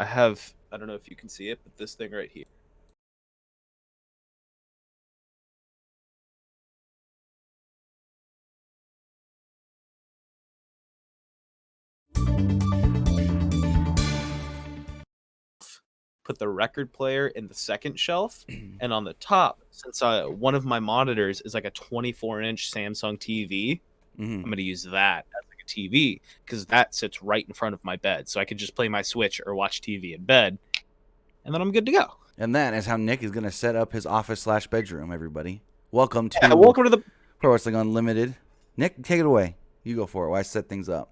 I have, I don't know if you can see it, but this thing right here. Put the record player in the second shelf, and on the top, since one of my monitors is like a 24-inch Samsung TV, I'm going to use that as like a TV because that sits right in front of my bed. So I could just play my Switch or watch TV in bed, and then I'm good to go. And that is how Nick is going to set up his office/bedroom, everybody. Welcome to the Pro Wrestling Unlimited. Nick, take it away. You go for it while I set things up.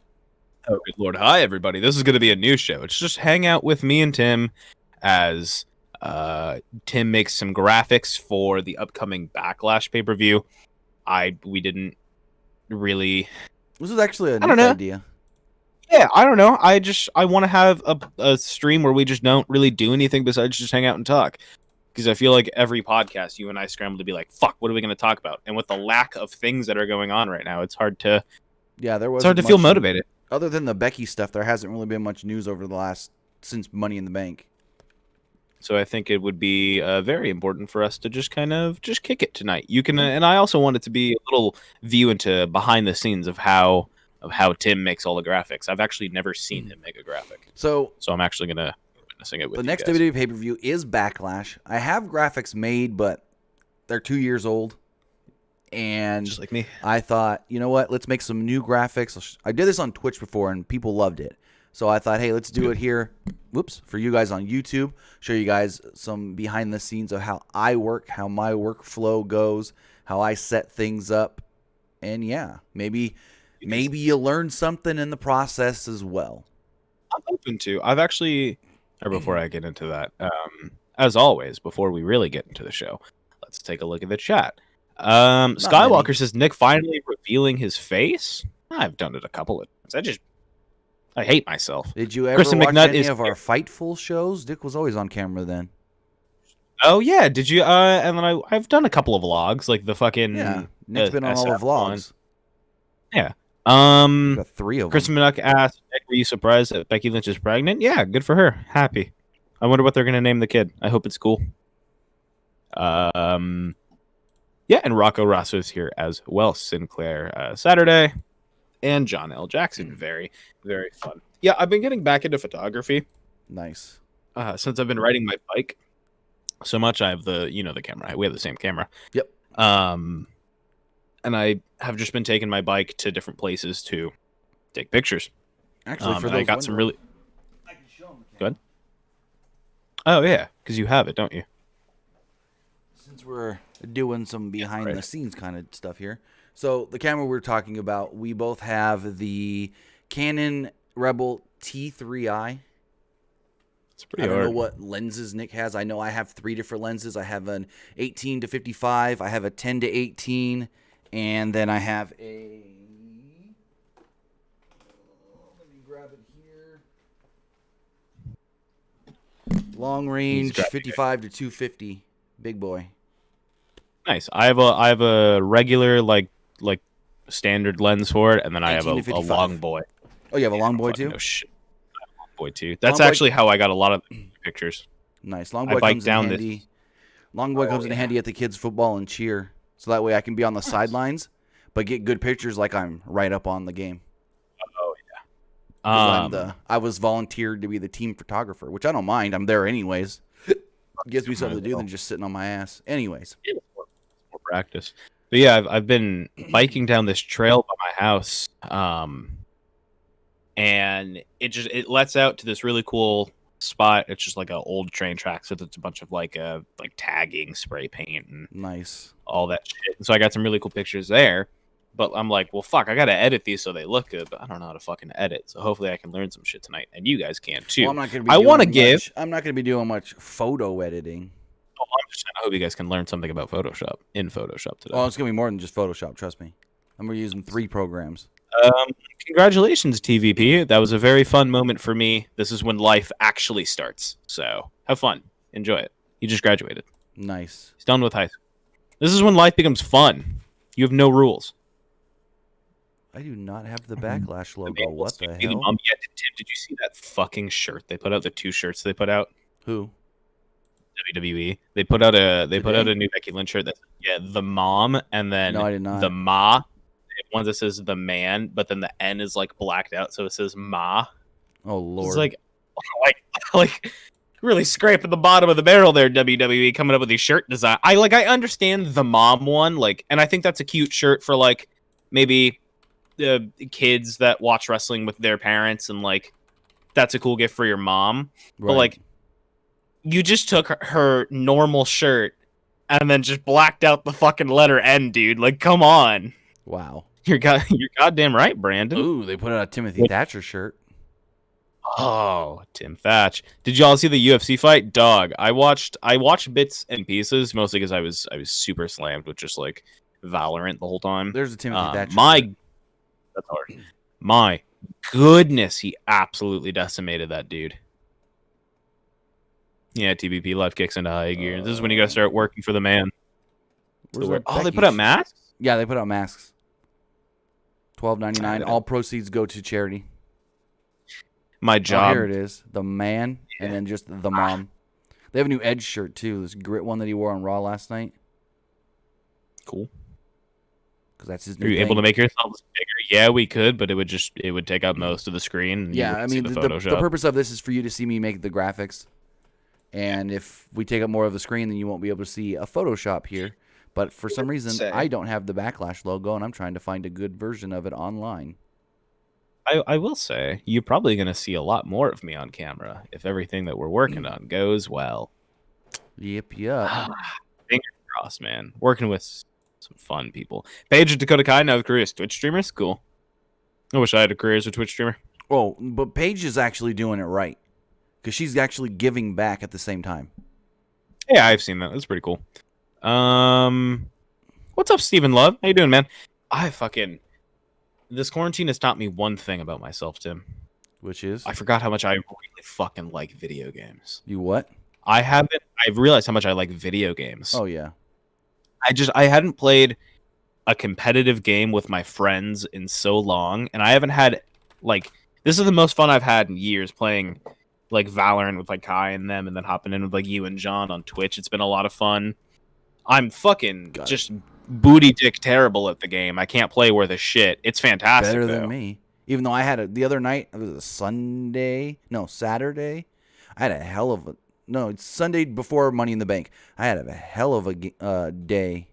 Oh, good Lord. Hi, everybody. This is going to be a new show. It's just hang out with me and Tim as Tim makes some graphics for the upcoming Backlash pay-per-view. We didn't really... This is actually a Nick idea. Yeah, I don't know. I want to have a stream where we just don't really do anything besides just hang out and talk. Because I feel like every podcast, you and I scramble to be like, fuck, what are we going to talk about? And with the lack of things that are going on right now, it's hard to... Yeah, it's hard to feel motivated. Other than the Becky stuff, there hasn't really been much news over the last... since Money in the Bank. So I think it would be very important for us to just kind of just kick it tonight. You can, and I also want it to be a little view into behind the scenes of how Tim makes all the graphics. I've actually never seen him make a graphic, so I'm actually gonna witnessing it with the next WWE pay-per-view is Backlash. I have graphics made, but they're 2 years old, and just like me, I thought, you know what? Let's make some new graphics. I did this on Twitch before, and people loved it. So I thought, hey, let's do it here. Whoops, for you guys on YouTube. Show you guys some behind the scenes of how I work, how my workflow goes, how I set things up. And yeah, maybe you learn something in the process as well. I'm open to. I've actually, or before I get into that, as always, before we really get into the show, let's take a look at the chat. Skywalker says, Nick finally revealing his face? I've done it a couple of times. I hate myself. Did you ever Kristen watch McNutt any of our Fightful shows? Dick was always on camera then. Oh, yeah. Did you? And then I've done a couple of vlogs, like the fucking... Yeah, Nick's been on all the vlogs. Yeah. Got 3 of them. Kristen McNutt asked, Nick, were you surprised that Becky Lynch is pregnant? Yeah, good for her. Happy. I wonder what they're going to name the kid. I hope it's cool. Yeah, and Rocco Rosso is here as well. Sinclair Saturday. And John L. Jackson. Very, very fun. Yeah, I've been getting back into photography. Nice. Since I've been riding my bike so much. I have the camera. We have the same camera. Yep. And I have just been taking my bike to different places to take pictures. Actually, for those I got some really... I can show them the Go ahead. Oh, yeah, because you have it, don't you? Since we're doing some behind-the-scenes kind of stuff here. So the camera we're talking about, we both have the Canon Rebel T3i. It's pretty I don't hard. know what lenses Nick has. I know I have 3 different lenses. I have an 18 to 55. I have a 10 to 18. And then I have a... let me grab it here. Long range 55 to 250. Big boy. Nice. I have a regular like standard lens for it, and then I have a long boy. Oh, you have a long boy too? No shit. Long boy too. That's actually how I got a lot of pictures. Nice. Long boy comes in handy. Long boy comes in handy at the kids' football and cheer, so that way I can be on the sidelines, but get good pictures like I'm right up on the game. Oh yeah. I was volunteered to be the team photographer, which I don't mind. I'm there anyways. It gives me something to do than just sitting on my ass. Anyways. More practice. But yeah, I've been biking down this trail by my house, and it lets out to this really cool spot. It's just like an old train track, so it's a bunch of like tagging, spray paint, and nice all that shit. So I got some really cool pictures there. But I'm like, well, fuck, I gotta edit these so they look good, but I don't know how to fucking edit. So hopefully I can learn some shit tonight, and you guys can too. Well, I'm not gonna be doing much photo editing. Oh, I'm just saying, I hope you guys can learn something about Photoshop today. Oh, it's gonna be more than just Photoshop. Trust me, I'm using 3 programs. Congratulations, TVP. That was a very fun moment for me. This is when life actually starts. So have fun, enjoy it. You just graduated. Nice. He's done with high school. This is when life becomes fun. You have no rules. I do not have the Mhm. Backlash The logo. man will What soon the be the hell? mom. Yeah, Tim, did you see that fucking shirt they put out? The 2 shirts they put out. Who? WWE. They put out a Today? new Becky Lynch shirt that's the mom and No, then I did the not. ma. One that says the man, but then the N is like blacked out, so it says ma. Oh It's Lord. like like really scraping the bottom of the barrel there, WWE, coming up with these shirt design. I understand the mom one, and I think that's a cute shirt for like maybe kids that watch wrestling with their parents, and like that's a cool gift for your mom. But Right. like you just took her normal shirt and then just blacked out the fucking letter N, dude. Like, come on. Wow. You're goddamn right, Brandon. Ooh, they put out a Timothy Thatcher shirt. Oh, Tim Thatch. Did y'all see the UFC fight? Dog. I watched bits and pieces, mostly because I was super slammed with just like Valerant the whole time. There's a Timothy Thatcher shirt. That's hard. My goodness, he absolutely decimated that dude. Yeah, TBP life kicks into high gear. This is when you gotta start working for the man. Where's that Oh, they Becky put out masks? Yeah, they put out masks. $12.99. I All proceeds go to charity. My Oh, job. here it is. The man, and then just the mom. They have a new Edge shirt too. This grit one that he wore on Raw last night. Cool. Because that's his Are new you thing. able to make yourselves bigger? Yeah, we could, but it would take up most of the screen. And Yeah, I mean, the the Photoshop. purpose of this is for you to see me make the graphics. And if we take up more of the screen, then you won't be able to see a Photoshop here. But for some reason, I don't have the Backlash logo, and I'm trying to find a good version of it online. I will say, you're probably going to see a lot more of me on camera if everything that we're working on goes well. Yep. Fingers crossed, man. Working with some fun people. Paige and Dakota Kai now career as Twitch streamers. Cool. I wish I had a career as a Twitch streamer. Oh, but Paige is actually doing it right. Because she's actually giving back at the same time. Yeah, I've seen that. That's pretty cool. What's up, Stephen Love? How you doing, man? This quarantine has taught me one thing about myself, Tim. Which is? I forgot how much I really fucking like video games. You what? I've realized how much I like video games. Oh, yeah. I hadn't played a competitive game with my friends in so long, and I haven't had, like, this is the most fun I've had in years playing, like, Valorant with, like, Kai and them, and then hopping in with, like, you and John on Twitch. It's been a lot of fun. I'm fucking just booty dick terrible at the game. I can't play worth a shit. It's fantastic, Better though. than me. Even though I had the other night, it was a Saturday. I had a hell of a, no, it's Sunday before Money in the Bank. I had a hell of a day.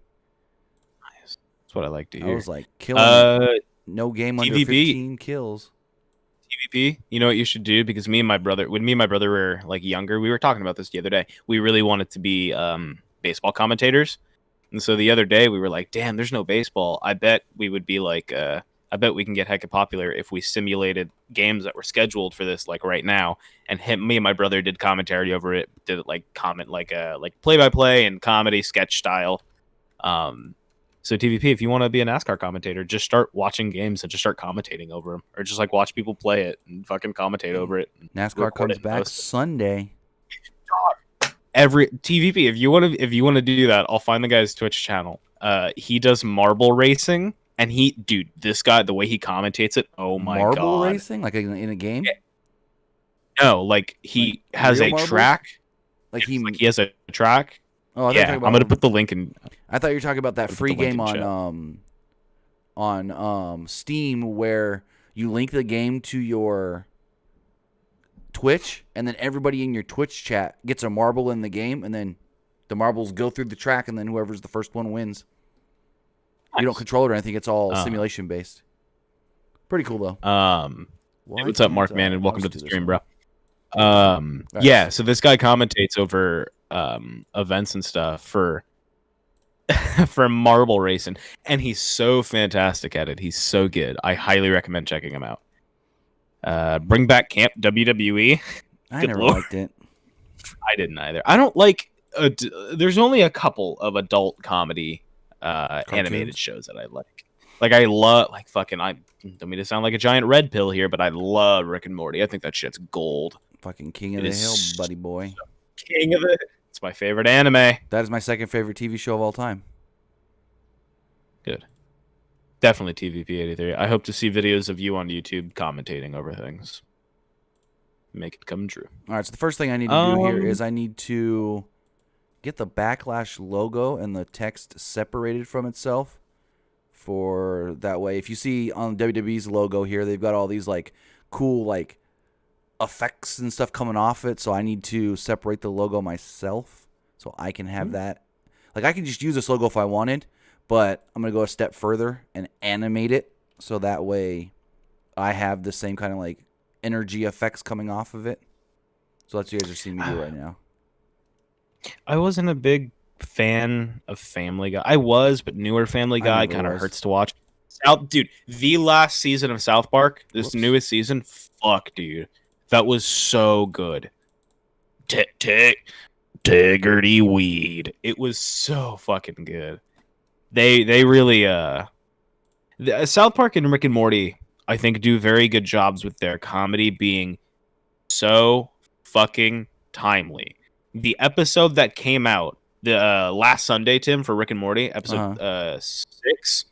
Nice. That's what I like to hear. I was like killing no game under TVP. 15 kills. TVP, you know what you should do? Because when me and my brother were like younger, we were talking about this the other day. We really wanted to be baseball commentators. And so the other day we were like, damn, there's no baseball. I bet we would be like, I bet we can get hecka popular if we simulated games that were scheduled for this, like right now. And me and my brother did commentary over it, did it like comment, like play-by-play and comedy sketch style. So TVP, if you want to be a NASCAR commentator, just start watching games and just start commentating over them, or just like watch people play it and fucking commentate over it. NASCAR comes back Sunday. Every TVP, if you want to do that, I'll find the guy's Twitch channel. He does marble racing, and this guy, the way he commentates it, oh my god, marble racing, like in a game. No, like he has a track. Like he has a track. Oh, yeah, I'm gonna put the link in. I thought you were talking about that free game on Steam where you link the game to your Twitch, and then everybody in your Twitch chat gets a marble in the game, and then the marbles go through the track, and then whoever's the first one wins. Nice. You don't control it or anything; it's all simulation based. Pretty cool though. What's up, Mark Man, and welcome to the stream, bro. Yeah, so this guy commentates over events and stuff for marble racing, and he's so fantastic at it. He's so good. I highly recommend checking him out. Bring back Camp WWE. I never liked it. I didn't either. I don't like. There's only a couple of adult comedy animated shows that I like. Like I love, like fucking. I don't mean to sound like a giant red pill here, but I love Rick and Morty. I think that shit's gold. Fucking king of the hill, buddy boy. King of it. It's my favorite anime. That is my second favorite TV show of all time. Good. Definitely TVP83. I hope to see videos of you on YouTube commentating over things. Make it come true. All right, so the first thing I need to do here is I need to get the Backlash logo and the text separated from itself. For that way, if you see on WWE's logo here, they've got all these like cool like effects and stuff coming off it. So I need to separate the logo myself so I can have that. Like I can just use this logo if I wanted, but I'm gonna go a step further and animate it so that way I have the same kind of like energy effects coming off of it. So that's what you guys are seeing me do right now. I wasn't a big fan of Family Guy. I was, but newer Family Guy kind of hurts to watch. Dude, the last season of South Park, this newest season, fuck, dude. That was so good. Tiggerty weed. It was so fucking good. They really South Park and Rick and Morty, I think, do very good jobs with their comedy being so fucking timely. The episode that came out the last Sunday, Tim, for Rick and Morty, episode 6,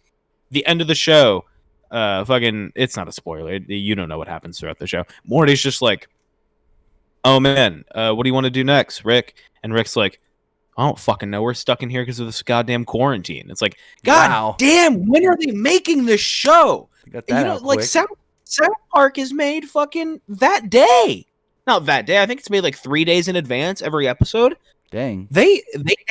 the end of the show, fucking, it's not a spoiler. You don't know what happens throughout the show. Morty's just like, oh man, what do you want to do next, Rick? And Rick's like, I don't fucking know. We're stuck in here because of this goddamn quarantine. It's like, God damn, when are they making this show? Got that like South Park is made fucking that day. Not that day. I think it's made like 3 days in advance every episode. Dang. They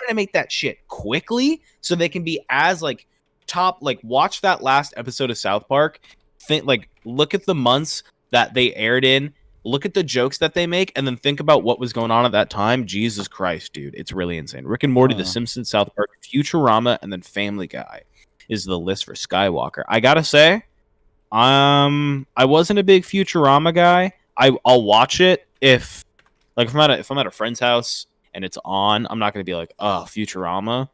animate that shit quickly so they can be as like top, like watch that last episode of South Park. Think like look at the months that they aired in, look at the jokes that they make, and then think about what was going on at that time. Jesus Christ, dude. It's really insane. Rick and Morty, The Simpsons, South Park, Futurama, and then Family Guy is the list for Skywalker. I gotta say, I wasn't a big Futurama guy. I'll watch it if I'm at a friend's house and it's on. I'm not gonna be like, oh, Futurama.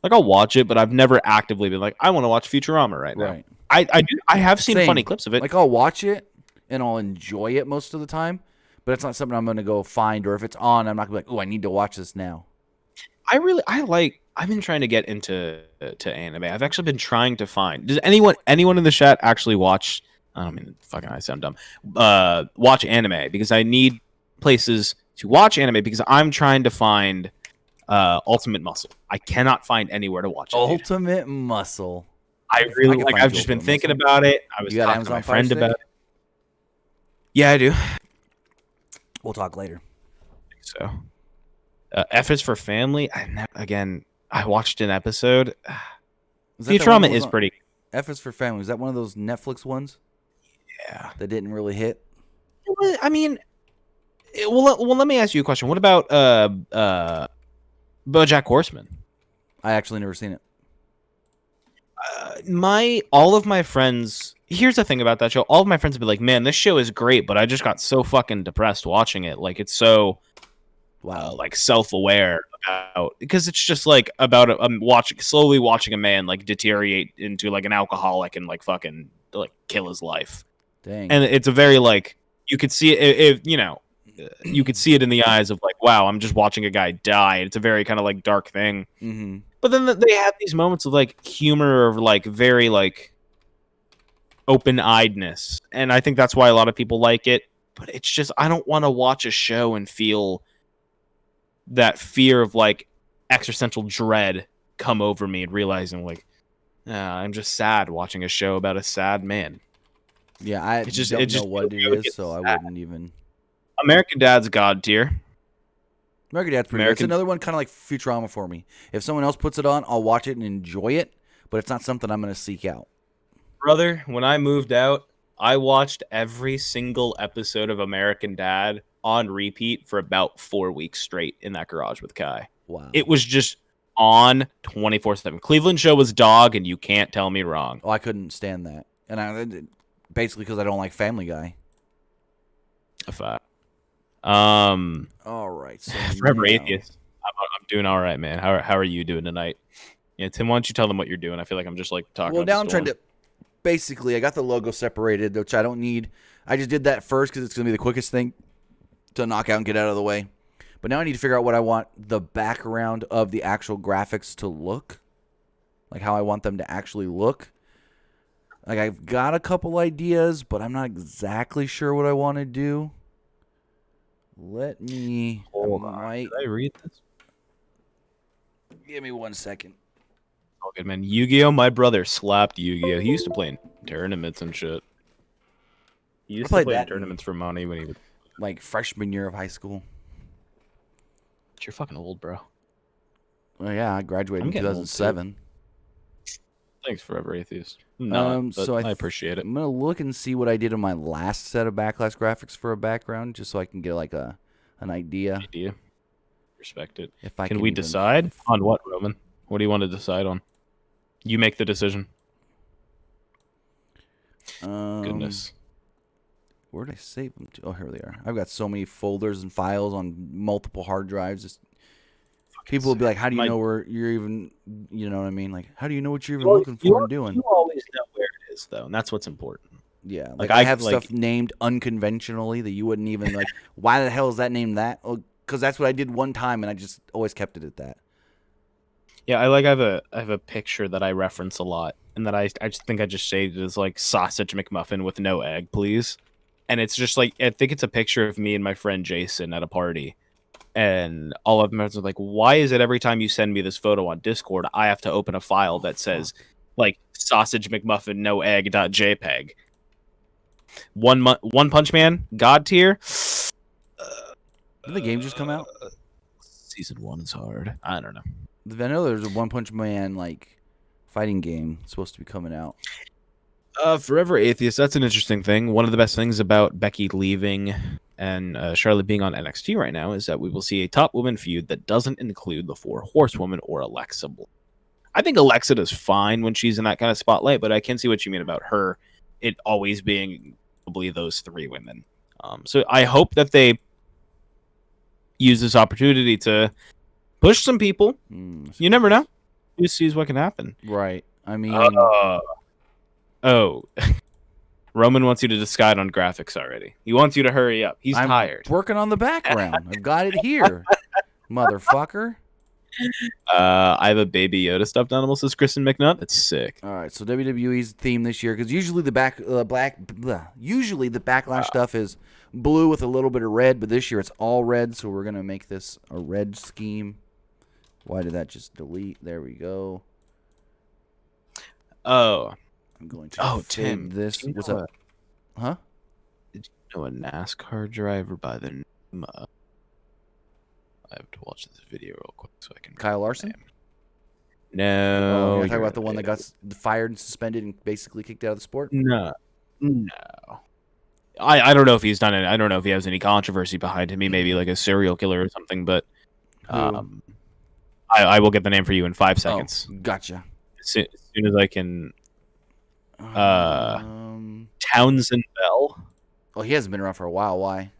Like I'll watch it, but I've never actively been like, I want to watch Futurama right now. I have seen funny clips of it. Like I'll watch it and I'll enjoy it most of the time, but it's not something I'm gonna go find, or if it's on, I'm not gonna be like, oh, I need to watch this now. I've been trying to get into anime. I've actually been trying to find. Does anyone in the chat actually watch? I mean, fucking, I sound dumb. Watch anime because I need places to watch anime because I'm trying to find Ultimate Muscle. I cannot find anywhere to watch it. Ultimate Muscle. I really like. I've just been thinking about it. I was talking to my friend about it. Yeah, I do. We'll talk later. So, F is for Family. I watched an episode. Futurama is pretty. F is for Family. Is that one of those Netflix ones? Yeah. That didn't really hit? I mean, well, let me ask you a question. What about BoJack Horseman? I actually never seen it. All of my friends. Here's the thing about that show. All of my friends would be like, "Man, this show is great," but I just got so fucking depressed watching it. Like it's so, like self-aware about, because it's just like about slowly watching a man like deteriorate into like an alcoholic and like fucking like kill his life. Dang. And it's a very like you could see it. You could see it in the eyes of like, wow, I'm just watching a guy die. It's a very kind of like dark thing. Mm-hmm. But then they have these moments of like humor, of like very like open-eyedness, and I think that's why a lot of people like it. But it's just I don't want to watch a show and feel that fear of like existential dread come over me and realizing like I'm just sad watching a show about a sad man. Yeah, I don't know what it is, so I wouldn't even. American Dad's God tier. American Dad's pretty good. It's another one kind of like Futurama for me. If someone else puts it on, I'll watch it and enjoy it, but it's not something I'm going to seek out. Brother, when I moved out, I watched every single episode of American Dad on repeat for about 4 weeks straight in that garage with Kai. Wow. It was just on 24/7. Cleveland Show was dog, and you can't tell me wrong. Oh, I couldn't stand that. And basically because I don't like Family Guy. A fact. All right. So Forever Atheist. I'm doing all right, man. How are you doing tonight? Yeah, Tim, why don't you tell them what you're doing? I feel like I'm just like talking. Well, now I'm trying to. Basically, I got the logo separated, which I don't need. I just did that first because it's going to be the quickest thing to knock out and get out of the way. But now I need to figure out what I want the background of the actual graphics to look. Like how I want them to actually look. Like, I've got a couple ideas, but I'm not exactly sure what I want to do. Let me... Hold on. Did I read this? Give me 1 second. Oh, good, man. Yu-Gi-Oh! My brother slapped Yu-Gi-Oh! He used to play in tournaments and shit. He used to play in tournaments for money when he was... Like, freshman year of high school. But you're fucking old, bro. Oh, yeah, I graduated in 2007. Thanks, Forever Atheist. No, so I appreciate it. I'm going to look and see what I did on my last set of Backlash graphics for a background, just so I can get, like, an idea. Respect it. If I can we decide on what, Roman? What do you want to decide on? You make the decision. Goodness. Where did I save them to? Oh, here they are. I've got so many folders and files on multiple hard drives. Just people will be like, "How do you know where you're even?" You know what I mean? Like, how do you know what you're even looking for and doing? You always know where it is, though, and that's what's important. Yeah, like I have stuff named unconventionally that you wouldn't even like. Why the hell is that named that? Oh, because that's what I did one time, and I just always kept it at that. Yeah, I have a picture that I reference a lot, and that I just think I just saved it as like sausage McMuffin with no egg, please. And it's just like, I think it's a picture of me and my friend Jason at a party. And all of them are like, why is it every time you send me this photo on Discord, I have to open a file that says like sausage McMuffin no egg .jpg. One Punch Man God tier. Did the game just come out? Season 1 is hard. I don't know. I know there's a One Punch Man like fighting game supposed to be coming out. Forever Atheist, that's an interesting thing. One of the best things about Becky leaving and Charlotte being on NXT right now is that we will see a top woman feud that doesn't include the 4 Horsewomen or Alexa Bliss. I think Alexa does fine when she's in that kind of spotlight, but I can see what you mean about her, it always being probably those 3 women. So I hope that they use this opportunity to push some people. You never know. Who sees what can happen? Right. I mean... Oh, Roman wants you to decide on graphics already. He wants you to hurry up. He's tired. Working on the background. I've got it here, motherfucker. I have a Baby Yoda stuffed animal, says Kristen McNutt. That's sick. All right, so WWE's theme this year, because usually the Backlash stuff is blue with a little bit of red, but this year it's all red, so we're gonna make this a red scheme. Why did that just delete? There we go. Oh. I'm going to Tim, this. What's up? Huh? Did you know a NASCAR driver by the name of... I have to watch this video real quick so I can... Kyle Larson? No. You're talking about the one that got fired and suspended and basically kicked out of the sport? No. I don't know if he's done it. I don't know if he has any controversy behind him. He may be like a serial killer or something, but I will get the name for you in 5 seconds. Oh, gotcha. As soon as I can... Townsend Bell. Well, he hasn't been around for a while. Why?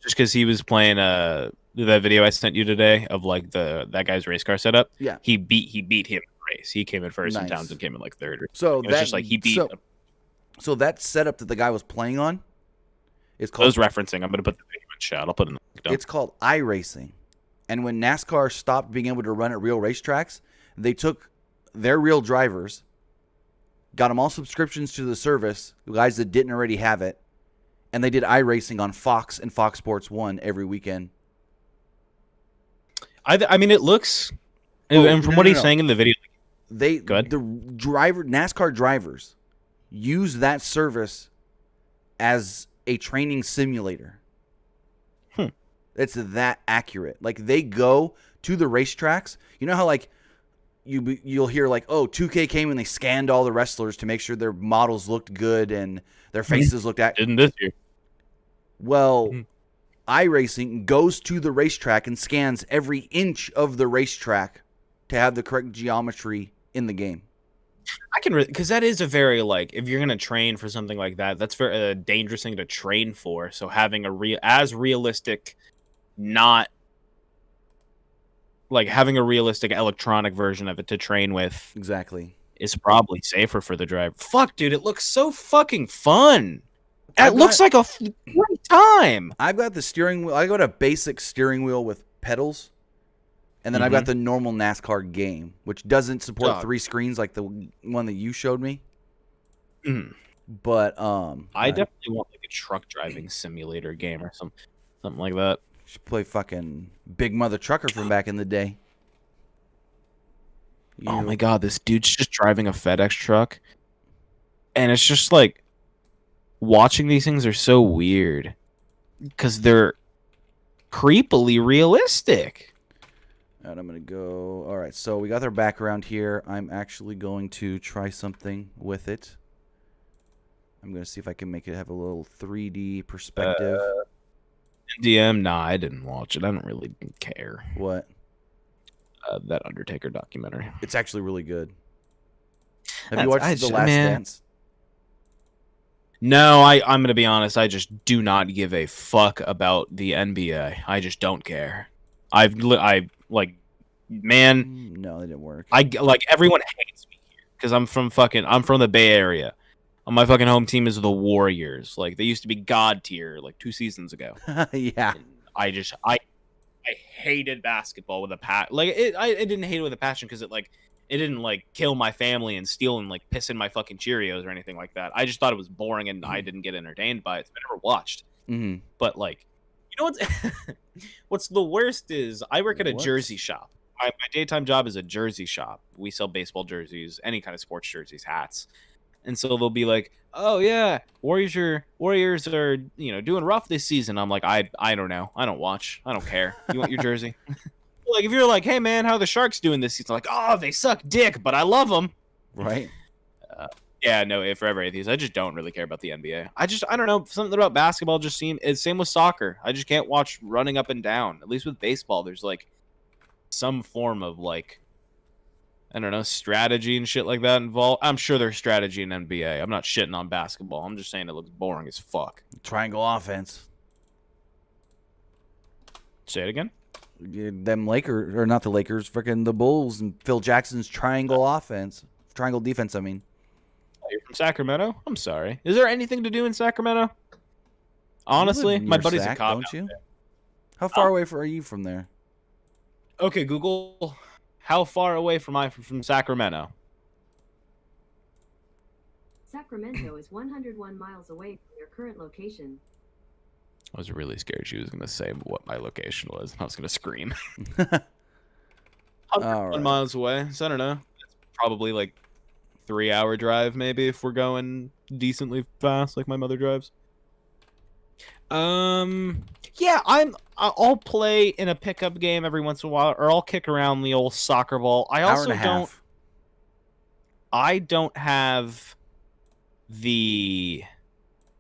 Just because he was playing that video I sent you today of like that guy's race car setup. Yeah, he beat him in the race. He came in first, and Townsend came in like third. So that's just like he beat. So that setup that the guy was playing on is called. I was referencing. I'm gonna put the video in chat. I'll put it in the It's called iRacing, and when NASCAR stopped being able to run at real racetracks, they took their real drivers. Got them all subscriptions to the service, the guys that didn't already have it, and they did iRacing on Fox and Fox Sports 1 every weekend. I mean, it looks, and from what he's saying in the video, the NASCAR drivers use that service as a training simulator. It's that accurate. Like, they go to the racetracks. You know how like you'll hear like, oh, 2K came and they scanned all the wrestlers to make sure their models looked good and their faces looked accurate. Didn't this year? Well, iRacing goes to the racetrack and scans every inch of the racetrack to have the correct geometry in the game. I can, because that is a very, like, if you're going to train for something like that, that's a dangerous thing to train for. So having realistic, not like having a realistic electronic version of it to train with exactly is probably safer for the driver. Fuck, dude, it looks so fucking fun. It looks like a great time. I've got the steering wheel. I got a basic steering wheel with pedals, and then I've got the normal NASCAR game, which doesn't support 3 screens like the one that you showed me. Mhm. But I definitely want like a truck driving simulator game or something like that. should play fucking Big Mother Trucker from back in the day. Oh my You god, this dude's just driving a FedEx truck, and it's just like watching these things are so weird because they're creepily realistic. And I'm gonna go. All right, so we got their background here. I'm actually going to try something with it. I'm gonna see if I can make it have a little 3D perspective. NDM, nah, I didn't watch it. I don't really care. What? That Undertaker documentary. It's actually really good. Have you watched The Last Dance? No, I'm gonna be honest. I just do not give a fuck about the NBA. I just don't care. I like, man. No, they didn't work. I like everyone hates me here because I'm from the Bay Area. My fucking home team is the Warriors. Like they used to be god tier like 2 seasons ago. Yeah. And I hated basketball with a passion. Like I didn't hate it with a passion because it didn't like kill my family and steal and like piss in my fucking Cheerios or anything like that. I just thought it was boring and I didn't get entertained by it. So I never watched. Mm-hmm. But like, you know what's the worst is I work at a jersey shop. My daytime job is a jersey shop. We sell baseball jerseys, any kind of sports jerseys, hats. And so they'll be like, "Oh yeah, Warriors are doing rough this season." I'm like, I don't know. I don't watch. I don't care. You want your jersey? Like if you're like, "Hey man, how are the Sharks doing this season?" Like, "Oh, they suck dick, but I love them." Right. Yeah, no, forever atheist. I just don't really care about the NBA. I don't know, something about basketball just seems. It's same with soccer. I just can't watch running up and down. At least with baseball, there's like some form of like, I don't know, strategy and shit like that involved. I'm sure there's strategy in NBA. I'm not shitting on basketball. I'm just saying it looks boring as fuck. Triangle offense. Say it again. Them Lakers, or not the Lakers, freaking the Bulls and Phil Jackson's triangle offense. Triangle defense, I mean. Oh, you're from Sacramento? I'm sorry. Is there anything to do in Sacramento? Honestly, my buddy's a cop. Don't you? How far away are you from there? Okay, Google. How far away from Sacramento? Sacramento is 101 miles away from your current location. I was really scared she was going to say what my location was. I was going to scream. 101 miles away. So I don't know. It's probably like 3-hour drive, maybe, if we're going decently fast, like my mother drives. Yeah, I'll play in a pickup game every once in a while, or I'll kick around the old soccer ball. I don't have the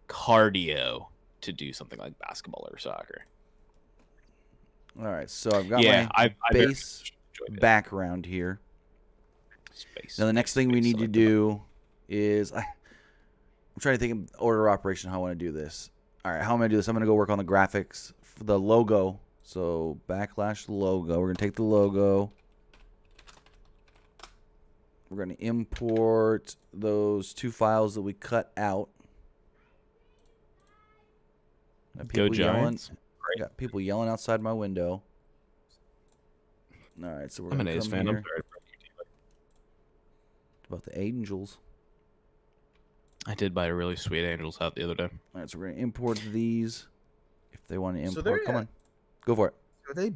cardio to do something like basketball or soccer. All right, so I've got my base background here. Now the next thing we need to do is I'm trying to think of order of operation how I want to do this. All right, how am I going to do this? I'm going to go work on the graphics for the logo. So Backlash logo. We're going to take the logo. We're going to import those 2 files that we cut out. Go Giants. I got people yelling outside my window. All right, so we're going to come fan. here. About the Angels. I did buy a really sweet Angels hat the other day. All right, so we're going to import these. If they want to import, come on. Go for it. Are they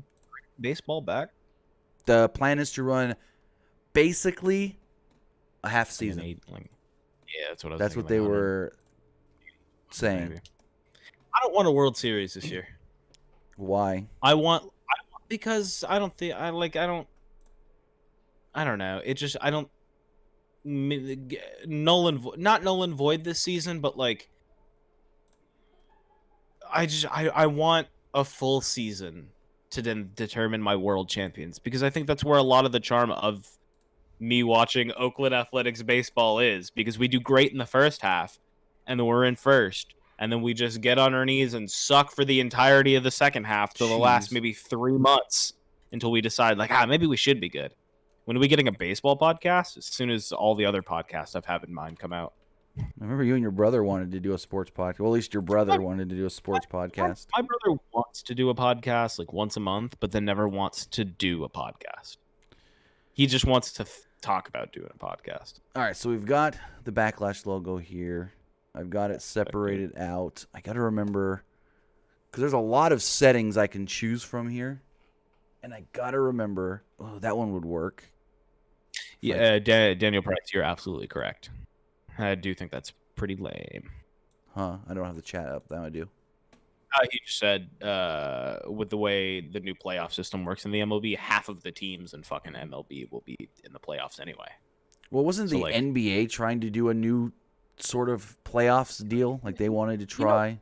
baseball back? The plan is to run basically a half season. Yeah, that's what I was That's what they were saying. Maybe. I don't want a World Series this year. Why? Because I don't think I don't know. It just I don't not Nolan Void this season, but like I want a full season to then determine my world champions, because I think that's where a lot of the charm of me watching Oakland Athletics baseball is, because we do great in the first half and then we're in first and then we just get on our knees and suck for the entirety of the second half till the last maybe 3 months until we decide like, maybe we should be good. When are we getting a baseball podcast? As soon as all the other podcasts I've had in mind come out. I remember you and your brother wanted to do a sports podcast. Well, at least your brother wanted to do a sports podcast. My brother wants to do a podcast like once a month, but then never wants to do a podcast. He just wants to talk about doing a podcast. All right, so we've got the Backlash logo here. I've got it separated out. I got to remember, because there's a lot of settings I can choose from here. And I got to remember, that one would work. Yeah, Daniel Price, you're absolutely correct. I do think that's pretty lame. Huh, I don't have the chat up. That I do. He just said with the way the new playoff system works in the MLB, half of the teams in fucking MLB will be in the playoffs anyway. Well, wasn't the NBA trying to do a new sort of playoffs deal? Like they wanted to try?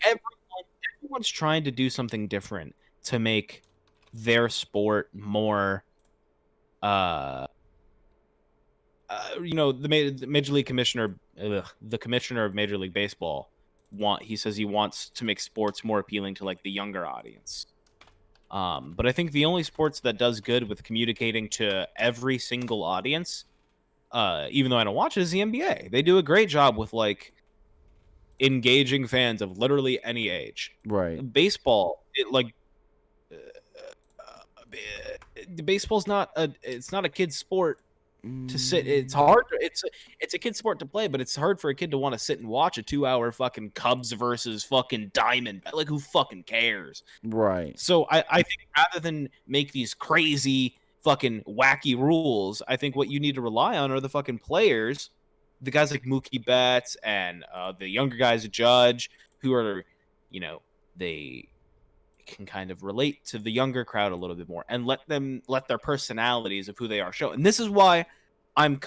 Everyone's trying to do something different to make their sport more the Major League Commissioner, the commissioner of Major League Baseball, he says he wants to make sports more appealing to like the younger audience. But I think the only sports that does good with communicating to every single audience, even though I don't watch it, is the NBA. They do a great job with like engaging fans of literally any age. Right. Baseball, baseball's not a kid's sport to sit. It's hard. It's a kid's sport to play, but it's hard for a kid to want to sit and watch a 2-hour fucking Cubs versus fucking Diamond. Like, who fucking cares? Right. So I think rather than make these crazy fucking wacky rules, I think what you need to rely on are the fucking players, the guys like Mookie Betts and the younger guys, Judge, who are, they can kind of relate to the younger crowd a little bit more and let their personalities of who they are show. And this is why I'm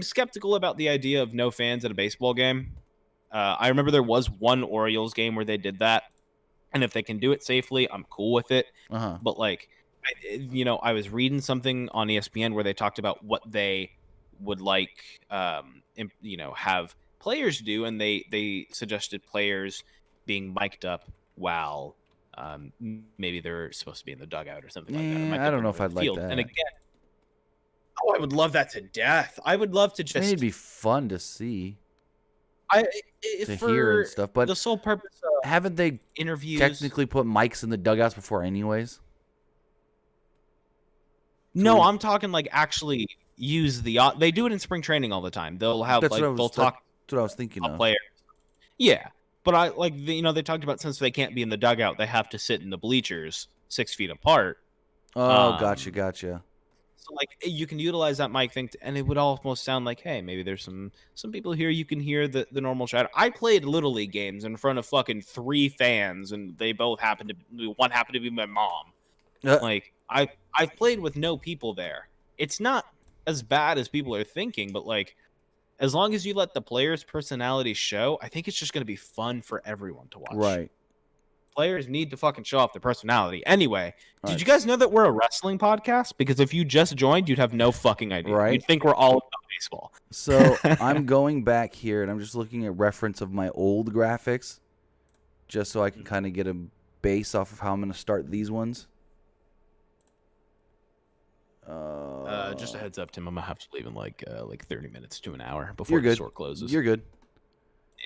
skeptical about the idea of no fans at a baseball game. I remember there was one Orioles game where they did that, and if they can do it safely, I'm cool with it. But like, I was reading something on ESPN where they talked about what they would like, have players do, and they suggested players being mic'd up while maybe they're supposed to be in the dugout or something like that. I don't know if I'd like that. And again, I would love that to death. I would love to just. It'd be fun to see. To hear and stuff, but the sole purpose of haven't they interviews technically put mics in the dugouts before, anyways? No, I'm talking like actually use the. They do it in spring training all the time. They'll have That's they'll talk. That's what I was thinking of. Players. Yeah. But they talked about since they can't be in the dugout, they have to sit in the bleachers 6 feet apart. Oh, gotcha. So like you can utilize that mic thing, and it would almost sound like, hey, maybe there's some people here you can hear the normal chatter. I played Little League games in front of fucking 3 fans, and they both one happened to be my mom. Like I've played with no people there. It's not as bad as people are thinking, but like, as long as you let the players' personality show, I think it's just going to be fun for everyone to watch. Right. Players need to fucking show off their personality. Anyway, did you guys know that we're a wrestling podcast? Because if you just joined, you'd have no fucking idea. Right. You'd think we're all about baseball. So I'm going back here, and I'm just looking at reference of my old graphics, just so I can kind of get a base off of how I'm going to start these ones. Just a heads up, Tim. I'm gonna have to leave in like 30 minutes to an hour before the store closes. You're good.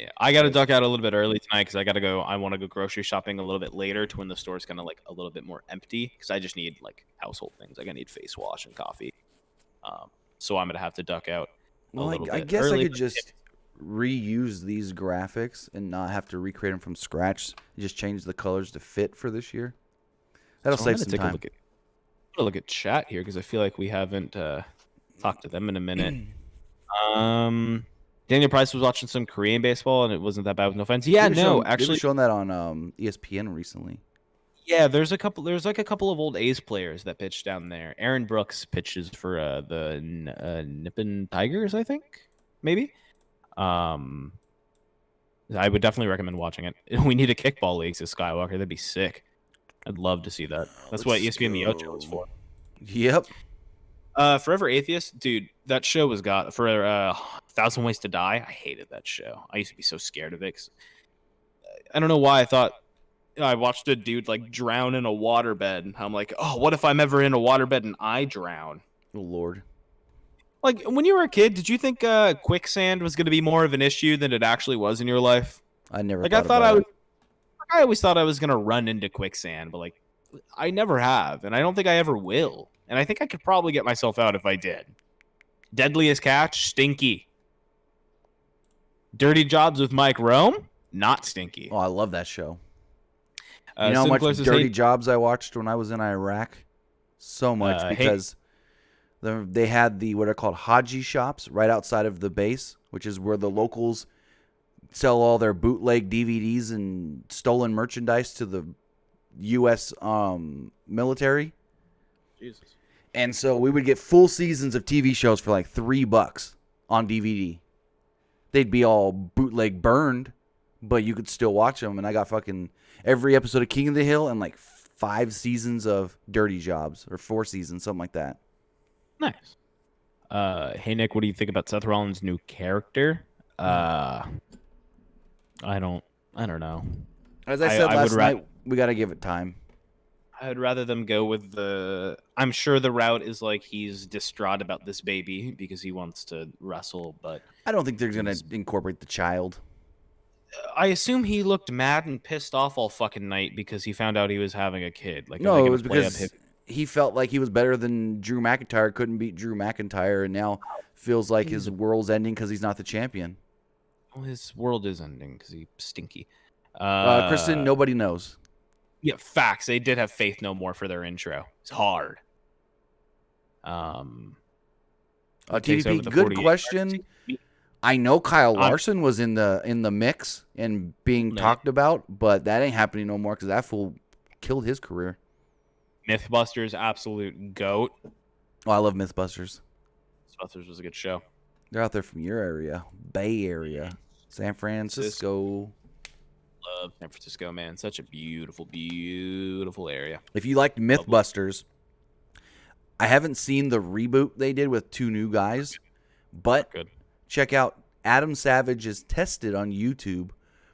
Yeah, I got to duck out a little bit early tonight because I got to go. I want to go grocery shopping a little bit later to when the store's kind of like a little bit more empty because I just need like household things. Like I need face wash and coffee. So I'm gonna have to duck out. I guess early, I could just reuse these graphics and not have to recreate them from scratch. Just change the colors to fit for this year. That'll save some time. I'm gonna look at chat here because I feel like we haven't talked to them in a minute. Daniel Price was watching some Korean baseball and it wasn't that bad with no fans. Yeah, actually shown that on ESPN recently. Yeah, there's like a couple of old A's players that pitched down there. Aaron Brooks pitches for the Nippon Tigers, I think, maybe. I would definitely recommend watching it. We need a kickball league to Skywalker. That'd be sick. I'd love to see that. That's what ESPN The Ocho is for. Yep. Forever Atheist, dude, that show was for 1,000 Ways to Die. I hated that show. I used to be so scared of it. 'Cause I don't know why I watched a dude like drown in a waterbed. And I'm like, oh, what if I'm ever in a waterbed and I drown? Oh, Lord. Like, when you were a kid, did you think quicksand was going to be more of an issue than it actually was in your life? I never I always thought I was going to run into quicksand, but like, I never have, and I don't think I ever will. And I think I could probably get myself out if I did. Deadliest Catch, stinky. Dirty Jobs with Mike Rome, not stinky. Oh, I love that show. You know how Sim much Close dirty jobs I watched when I was in Iraq? So much because they had what are called Haji shops right outside of the base, which is where the locals sell all their bootleg DVDs and stolen merchandise to the U.S. Military. Jesus. And so we would get full seasons of TV shows for like $3 on DVD. They'd be all bootleg burned, but you could still watch them. And I got fucking every episode of King of the Hill and like 5 seasons of Dirty Jobs, or 4 seasons, something like that. Nice. Hey Nick, what do you think about Seth Rollins' new character? I don't know. As I said last night, we got to give it time. I would rather them go with I'm sure the route is like he's distraught about this baby because he wants to wrestle, but I don't think they're going to incorporate the child. I assume he looked mad and pissed off all fucking night because he found out he was having a kid. Like, no, it was because he felt like he was better than Drew McIntyre, couldn't beat Drew McIntyre, and now feels like his world's ending because he's not the champion. Well, his world is ending because he's stinky. Kristen, nobody knows. Yeah, facts. They did have Faith No More for their intro. It's hard. TVP, good question. I know Kyle Larson was in the mix and being talked about, but that ain't happening no more because that fool killed his career. Mythbusters, absolute goat. Oh, I love Mythbusters. Mythbusters was a good show. They're out there from your area, Bay Area, San Francisco. Love San Francisco, man. Such a beautiful, beautiful area. If you liked Mythbusters, I haven't seen the reboot they did with 2 new guys, but check out Adam Savage's Tested on YouTube,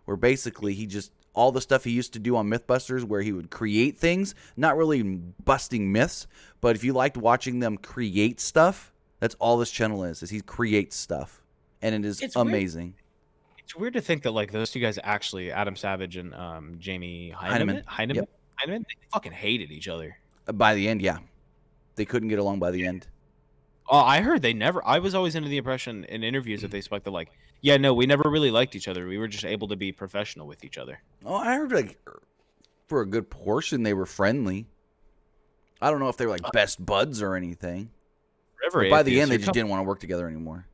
where basically he just all the stuff he used to do on Mythbusters, where he would create things, not really busting myths, but if you liked watching them create stuff, that's all this channel is he creates stuff, and it's amazing. Weird. It's weird to think that like those 2 guys actually, Adam Savage and Jamie Heineman, yep. they fucking hated each other. By the end, yeah. They couldn't get along by the end. Oh, I heard they never. I was always under the impression in interviews that they spoke that like, yeah, no, we never really liked each other. We were just able to be professional with each other. Oh, I heard like for a good portion they were friendly. I don't know if they were like best buds or anything. But by the end, they just didn't want to work together anymore.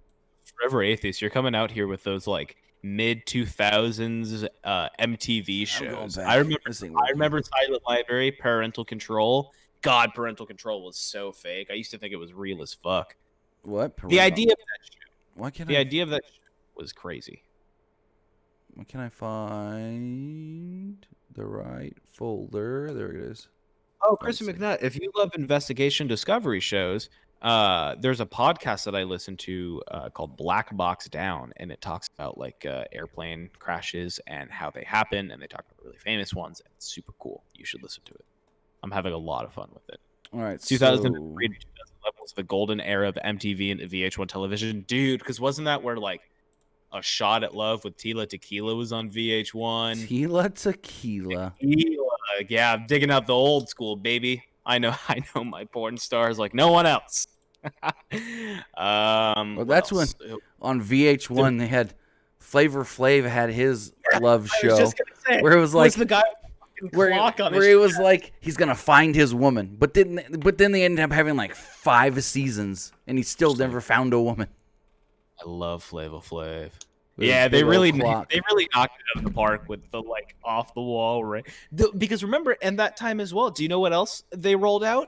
Forever Atheist, you're coming out here with those like mid 2000s MTV shows. I remember Silent Library, Parental Control. God, Parental Control was so fake. I used to think it was real as fuck. What? The idea of that show. Idea of that show was crazy. Why can't I find the right folder? There it is. Oh, Kristen McNutt, if you love investigation discovery shows, there's a podcast that I listen to called Black Box Down, and it talks about like airplane crashes and how they happen, and they talk about really famous ones, and it's super cool. You should listen to it. I'm having a lot of fun with it. All right, 2003 to 2011 was the golden era of MTV and VH1 television, dude. Because wasn't that where like A Shot at Love with Tila Tequila was on VH1? Tila Tequila. Yeah, I'm digging out the old school, baby. I know my porn stars like no one else. Well, that's when on VH1 they had Flavor Flav had his love show where it was like the guy. Where it was like he's gonna find his woman, but then they ended up having like 5 seasons, and he still never found a woman. I love Flavor Flav. Yeah, they really knocked it out of the park with the like off the wall, right? Because remember, in that time as well, do you know what else they rolled out?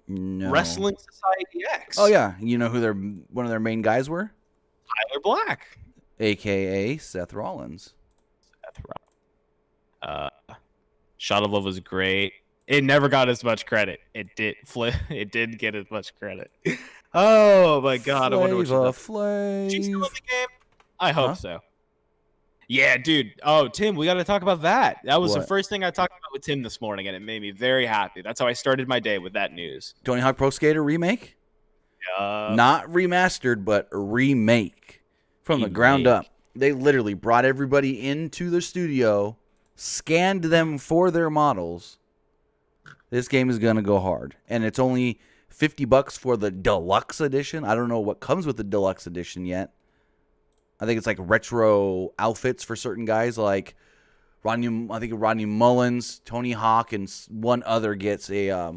No. Wrestling Society X. Oh yeah, you know who one of their main guys were? Tyler Black, aka Seth Rollins. Shot of Love was great. It never got as much credit. It did get as much credit. Oh my god! I wonder what Flav. Do you still love the game? I hope so. Yeah, dude. Oh, Tim, we got to talk about that. That was the first thing I talked about with Tim this morning, and it made me very happy. That's how I started my day with that news. Tony Hawk Pro Skater remake? Not remastered, but remake from the ground up. They literally brought everybody into the studio, scanned them for their models. This game is going to go hard. And it's only $50 for the deluxe edition. I don't know what comes with the deluxe edition yet. I think it's like retro outfits for certain guys, like Rodney Mullins, Tony Hawk, and one other gets a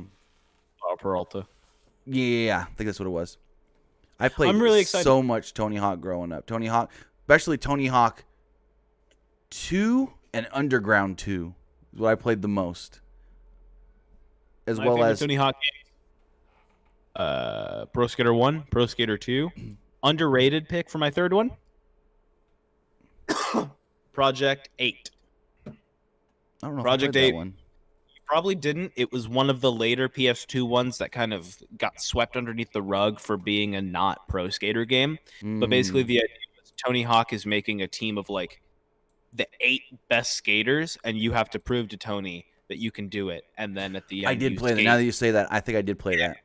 Peralta. Yeah, I think that's what it was. I played I'm really excited. so much Tony Hawk growing up. Tony Hawk, especially Tony Hawk 2 and Underground 2 is what I played the most. As My well favorite as Tony Hawk games. Pro Skater 1, Pro Skater 2. Underrated pick for my third one. Project 8. I don't know Project if I played 8. that one. Probably didn't. It was one of the later PS2 ones that kind of got swept underneath the rug for being a not pro skater game. But basically the idea was Tony Hawk is making a team of like the 8 best skaters, and you have to prove to Tony that you can do it. And then at the end, I did you play that. skate. Now that you say that, I think I did play that. And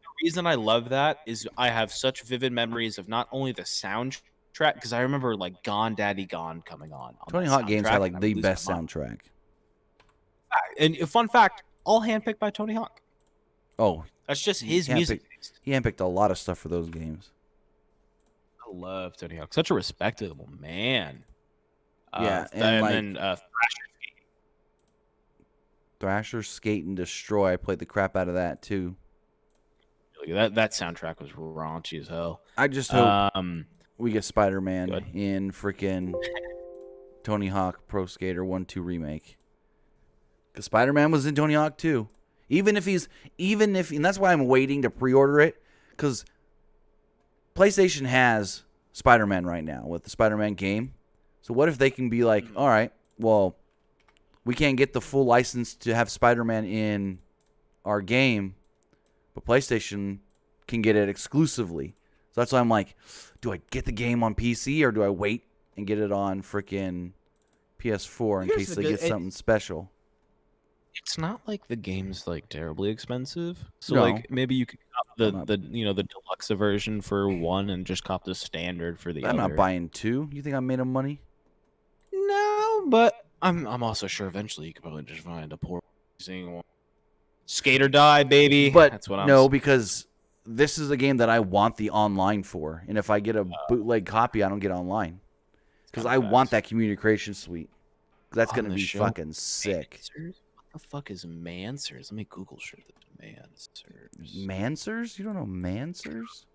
the reason I love that is I have such vivid memories of not only the soundtrack, because I remember like Gone Daddy Gone coming on Tony that Hawk games soundtrack, had like and I the would lose my best mind. soundtrack. And a fun fact, all handpicked by Tony Hawk. Oh, That's just his music taste. he handpicked a lot of stuff for those games. I love Tony Hawk. Such a respectable man. Yeah, and like- then Thrasher, Skate, and Destroy. I played the crap out of that too. that soundtrack was raunchy as hell. I just hope Um, we get Spider-Man good. in freaking Tony Hawk Pro Skater 1-2 remake. Because Spider-Man was in Tony Hawk 2. And that's why I'm waiting to pre-order it. Because PlayStation has Spider-Man right now with the Spider-Man game. So what if they can be like, all right, well, we can't get the full license to have Spider-Man in our game, but PlayStation can get it exclusively. So that's why I'm like, do I get the game on PC or do I wait and get it on freaking PS4 in Here's case the they good- get something special? it's not like the game's like terribly expensive. So No. like maybe you could cop I'm not- the deluxe version for one and just cop the standard for the I'm other. not buying 2. You think I made them money? No, but I'm also sure eventually you could probably just find a poor single one. Skate or die, baby. But That's what I'm no, because this is a game that I want the online for. And if I get a bootleg copy, I don't get online. Because I want that community creation suite. That's On going to the be show, fucking sick. Mansers? What the fuck is Mansers? Let me Google shit. Mansers. Mansers? You don't know Mansers?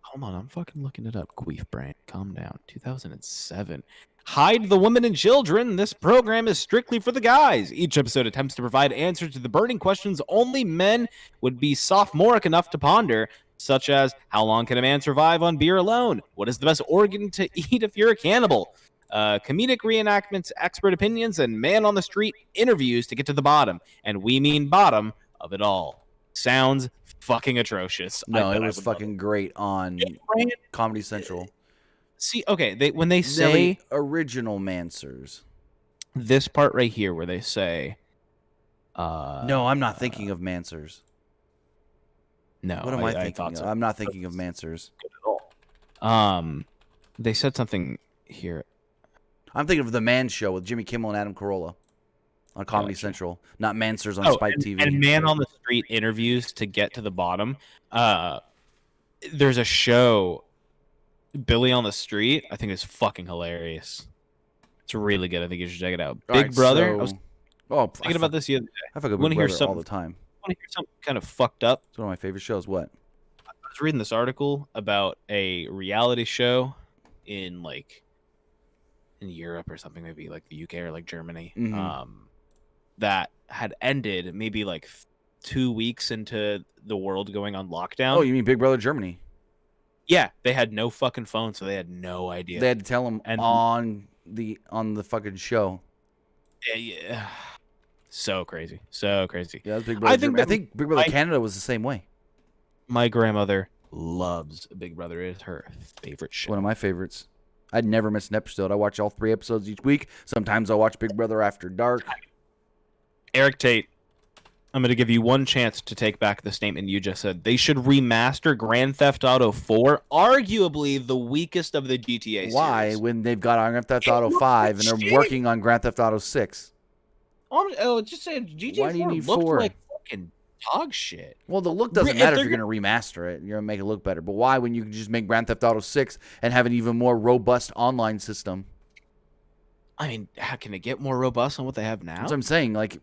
Hold on, I'm fucking looking it up. Queef brain, calm down. 2007. Hide the women and children. This program is strictly for the guys. Each episode attempts to provide answers to the burning questions only men would be sophomoric enough to ponder, such as how long can a man survive on beer alone? What is the best organ to eat if you're a cannibal? Comedic reenactments, expert opinions, and man on the street interviews to get to the bottom. And we mean bottom of it all. Sounds fucking atrocious. No, I it bet I was would love fucking great on it. Comedy Central. See, okay, when they The say original Mansers. this part right here where they say No, I'm not thinking of Mansers. no, What am I thinking thought of? so. I'm not thinking of Mansers. They said something here. I'm thinking of The Man Show with Jimmy Kimmel and Adam Carolla on Comedy Gotcha. Central, not Mansers on Spike TV. And man on the street interviews to get to the bottom. There's a show, Billy on the Street. I think it's fucking hilarious. It's really good. I think you should check it out. All Big right, Brother. so- I was Oh, thinking about this the other day. I fuck with wanna Big hear Brother all something- the time. I want to hear something kind of fucked up. It's one of my favorite shows. What? I was reading this article about a reality show in Europe or something, maybe like the UK or like Germany, Mhm. that had ended maybe like 2 weeks into the world going on lockdown. Oh, you mean Big Brother Germany? Yeah, they had no fucking phone, so they had no idea. They had to tell them And- on the fucking show. Yeah. So crazy. So crazy. Yeah, it was Big Brother I think Germany. I that think Big Brother I- Canada was the same way. My grandmother loves Big Brother. It is her favorite show. One of my favorites. I'd never miss an episode. I watch all 3 episodes each week. Sometimes I watch Big Brother After Dark. Eric Tate, I'm going to give you one chance to take back the statement you just said. They should remaster Grand Theft Auto 4, arguably the weakest of the GTA series. Why? When they've got Grand Theft Auto 5 and they're working on Grand Theft Auto 6. Oh, just say GTA Why do you 4 need looked 4? like fucking dog shit. Well, the look doesn't matter if you're going to remaster it. You're going to make it look better. But why when you can just make Grand Theft Auto 6 and have an even more robust online system? I mean, how can it get more robust than what they have now? That's what I'm saying. Like,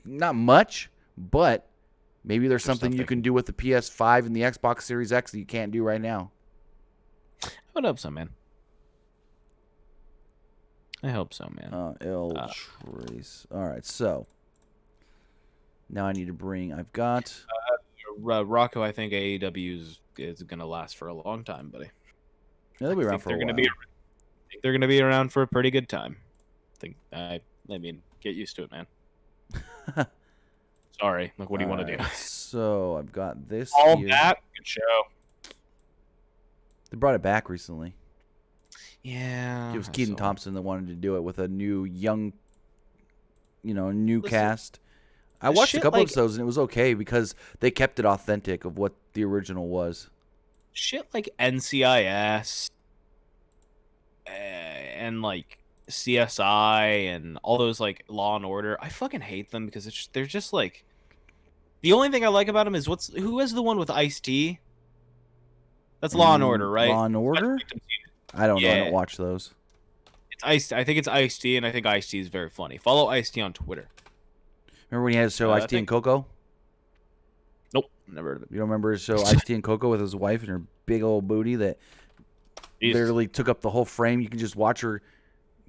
not much, but maybe there's something you can do with the PS5 and the Xbox Series X that you can't do right now. I would hope so, man. I hope so, man. Trace. All right, so now I need to bring. I've got Rocco. I think AEW is going to last for a long time, buddy. Yeah, they'll be around for a while. I think they're going to be around for a pretty good time. I mean, get used to it, man. Sorry. Like, what do you want to do? So I've got this. All here. that good show. They brought it back recently. Yeah. It was Keaton Thompson that wanted to do it with a new young, new cast. I watched a couple episodes and it was okay because they kept it authentic of what the original was. Shit like NCIS and like CSI and all those like Law and Order. I fucking hate them because they're just like. The only thing I like about them is who is the one with Ice-T? That's Law and Order, right? Law and Order? I don't know. I don't watch those. I think it's Ice-T, and I think Ice-T is very funny. Follow Ice-T on Twitter. Remember when he had his show Ice-T and Coco? Nope, never heard of it. You don't remember his show Ice-T and Coco with his wife and her big old booty that literally took up the whole frame? You can just watch her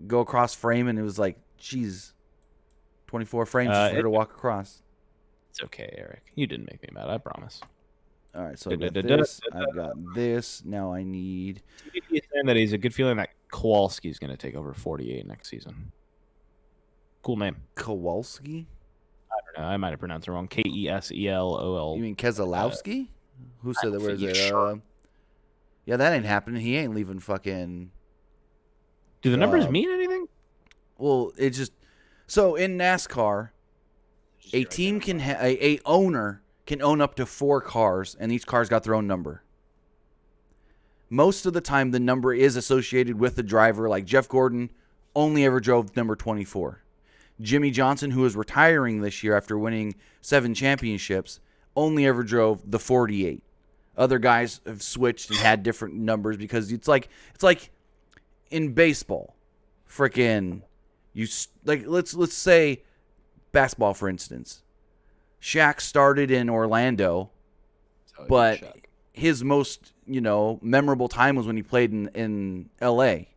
go across frame, and it was like, geez, 24 frames just for her to walk across. It's okay, Eric. You didn't make me mad, I promise. All right, so I've got this. I've got this. Now I need. He's saying that he's a good feeling that Kowalski's going to take over 48 next season. Cool name. Kowalski? I don't know. I might have pronounced it wrong. Keselol. You mean Keselowski? Who said that? Where is it? Sure. Yeah, that ain't happening. He ain't leaving fucking. Do the numbers mean anything? Well, it just. So in NASCAR, a team can a owner can own up to 4 cars, and each car's got their own number. Most of the time, the number is associated with the driver. Like Jeff Gordon only ever drove number 24. Jimmy Johnson, who is retiring this year after winning 7 championships, only ever drove the 48. Other guys have switched and had different numbers because it's like in baseball, freaking let's say basketball for instance. Shaq started in Orlando, but his most, memorable time was when he played in L.A.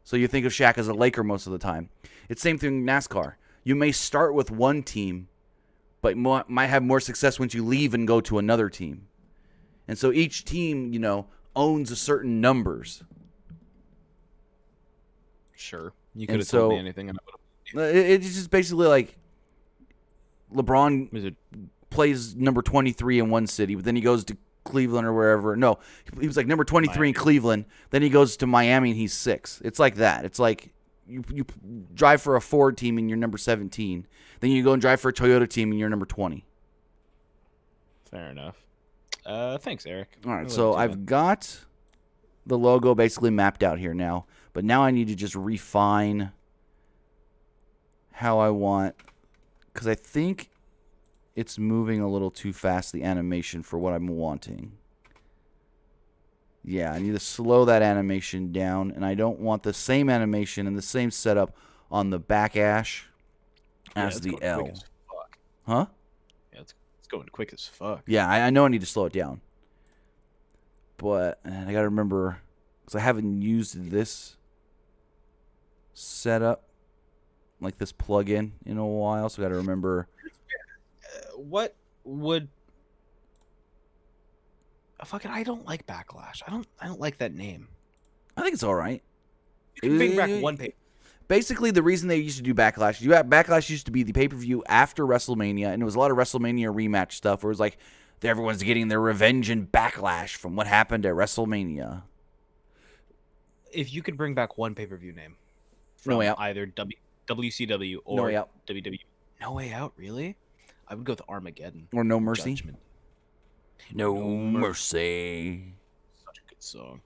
So you think of Shaq as a Laker most of the time. It's the same thing in NASCAR. You may start with one team, but might have more success once you leave and go to another team. And so each team, owns a certain numbers. Sure. You could have told me anything. And it's just basically like LeBron plays number 23 in one city, but then he goes to Cleveland or wherever. No, he was like number 23 in Cleveland. Then he goes to Miami and he's 6. It's like that. It's like you drive for a Ford team and you're number 17. Then you go and drive for a Toyota team and you're number 20. Fair enough. Thanks, Eric. All right, so I've got the logo basically mapped out here now, but now I need to just refine how I want, because I think it's moving a little too fast, the animation, for what I'm wanting. Yeah, I need to slow that animation down, and I don't want the same animation and the same setup on the Backlash as the L. Quick as fuck. Huh? Yeah, it's going quick as fuck. Yeah, I know I need to slow it down. But I got to remember, because I haven't used this setup, like this plugin, in a while, so I got to remember. What would I don't like Backlash. I don't like that name. I think it's all right. You can bring back one pay. Basically, the reason they used to do Backlash, Backlash used to be the pay-per-view after WrestleMania, and it was a lot of WrestleMania rematch stuff where it was like everyone's getting their revenge and backlash from what happened at WrestleMania. If you could bring back one pay-per-view name from No Way Out. Either WCW or No Way Out. WWE. No Way Out, really? I would go with Armageddon. Or No Mercy. Judgment. No Mercy. Such a good song.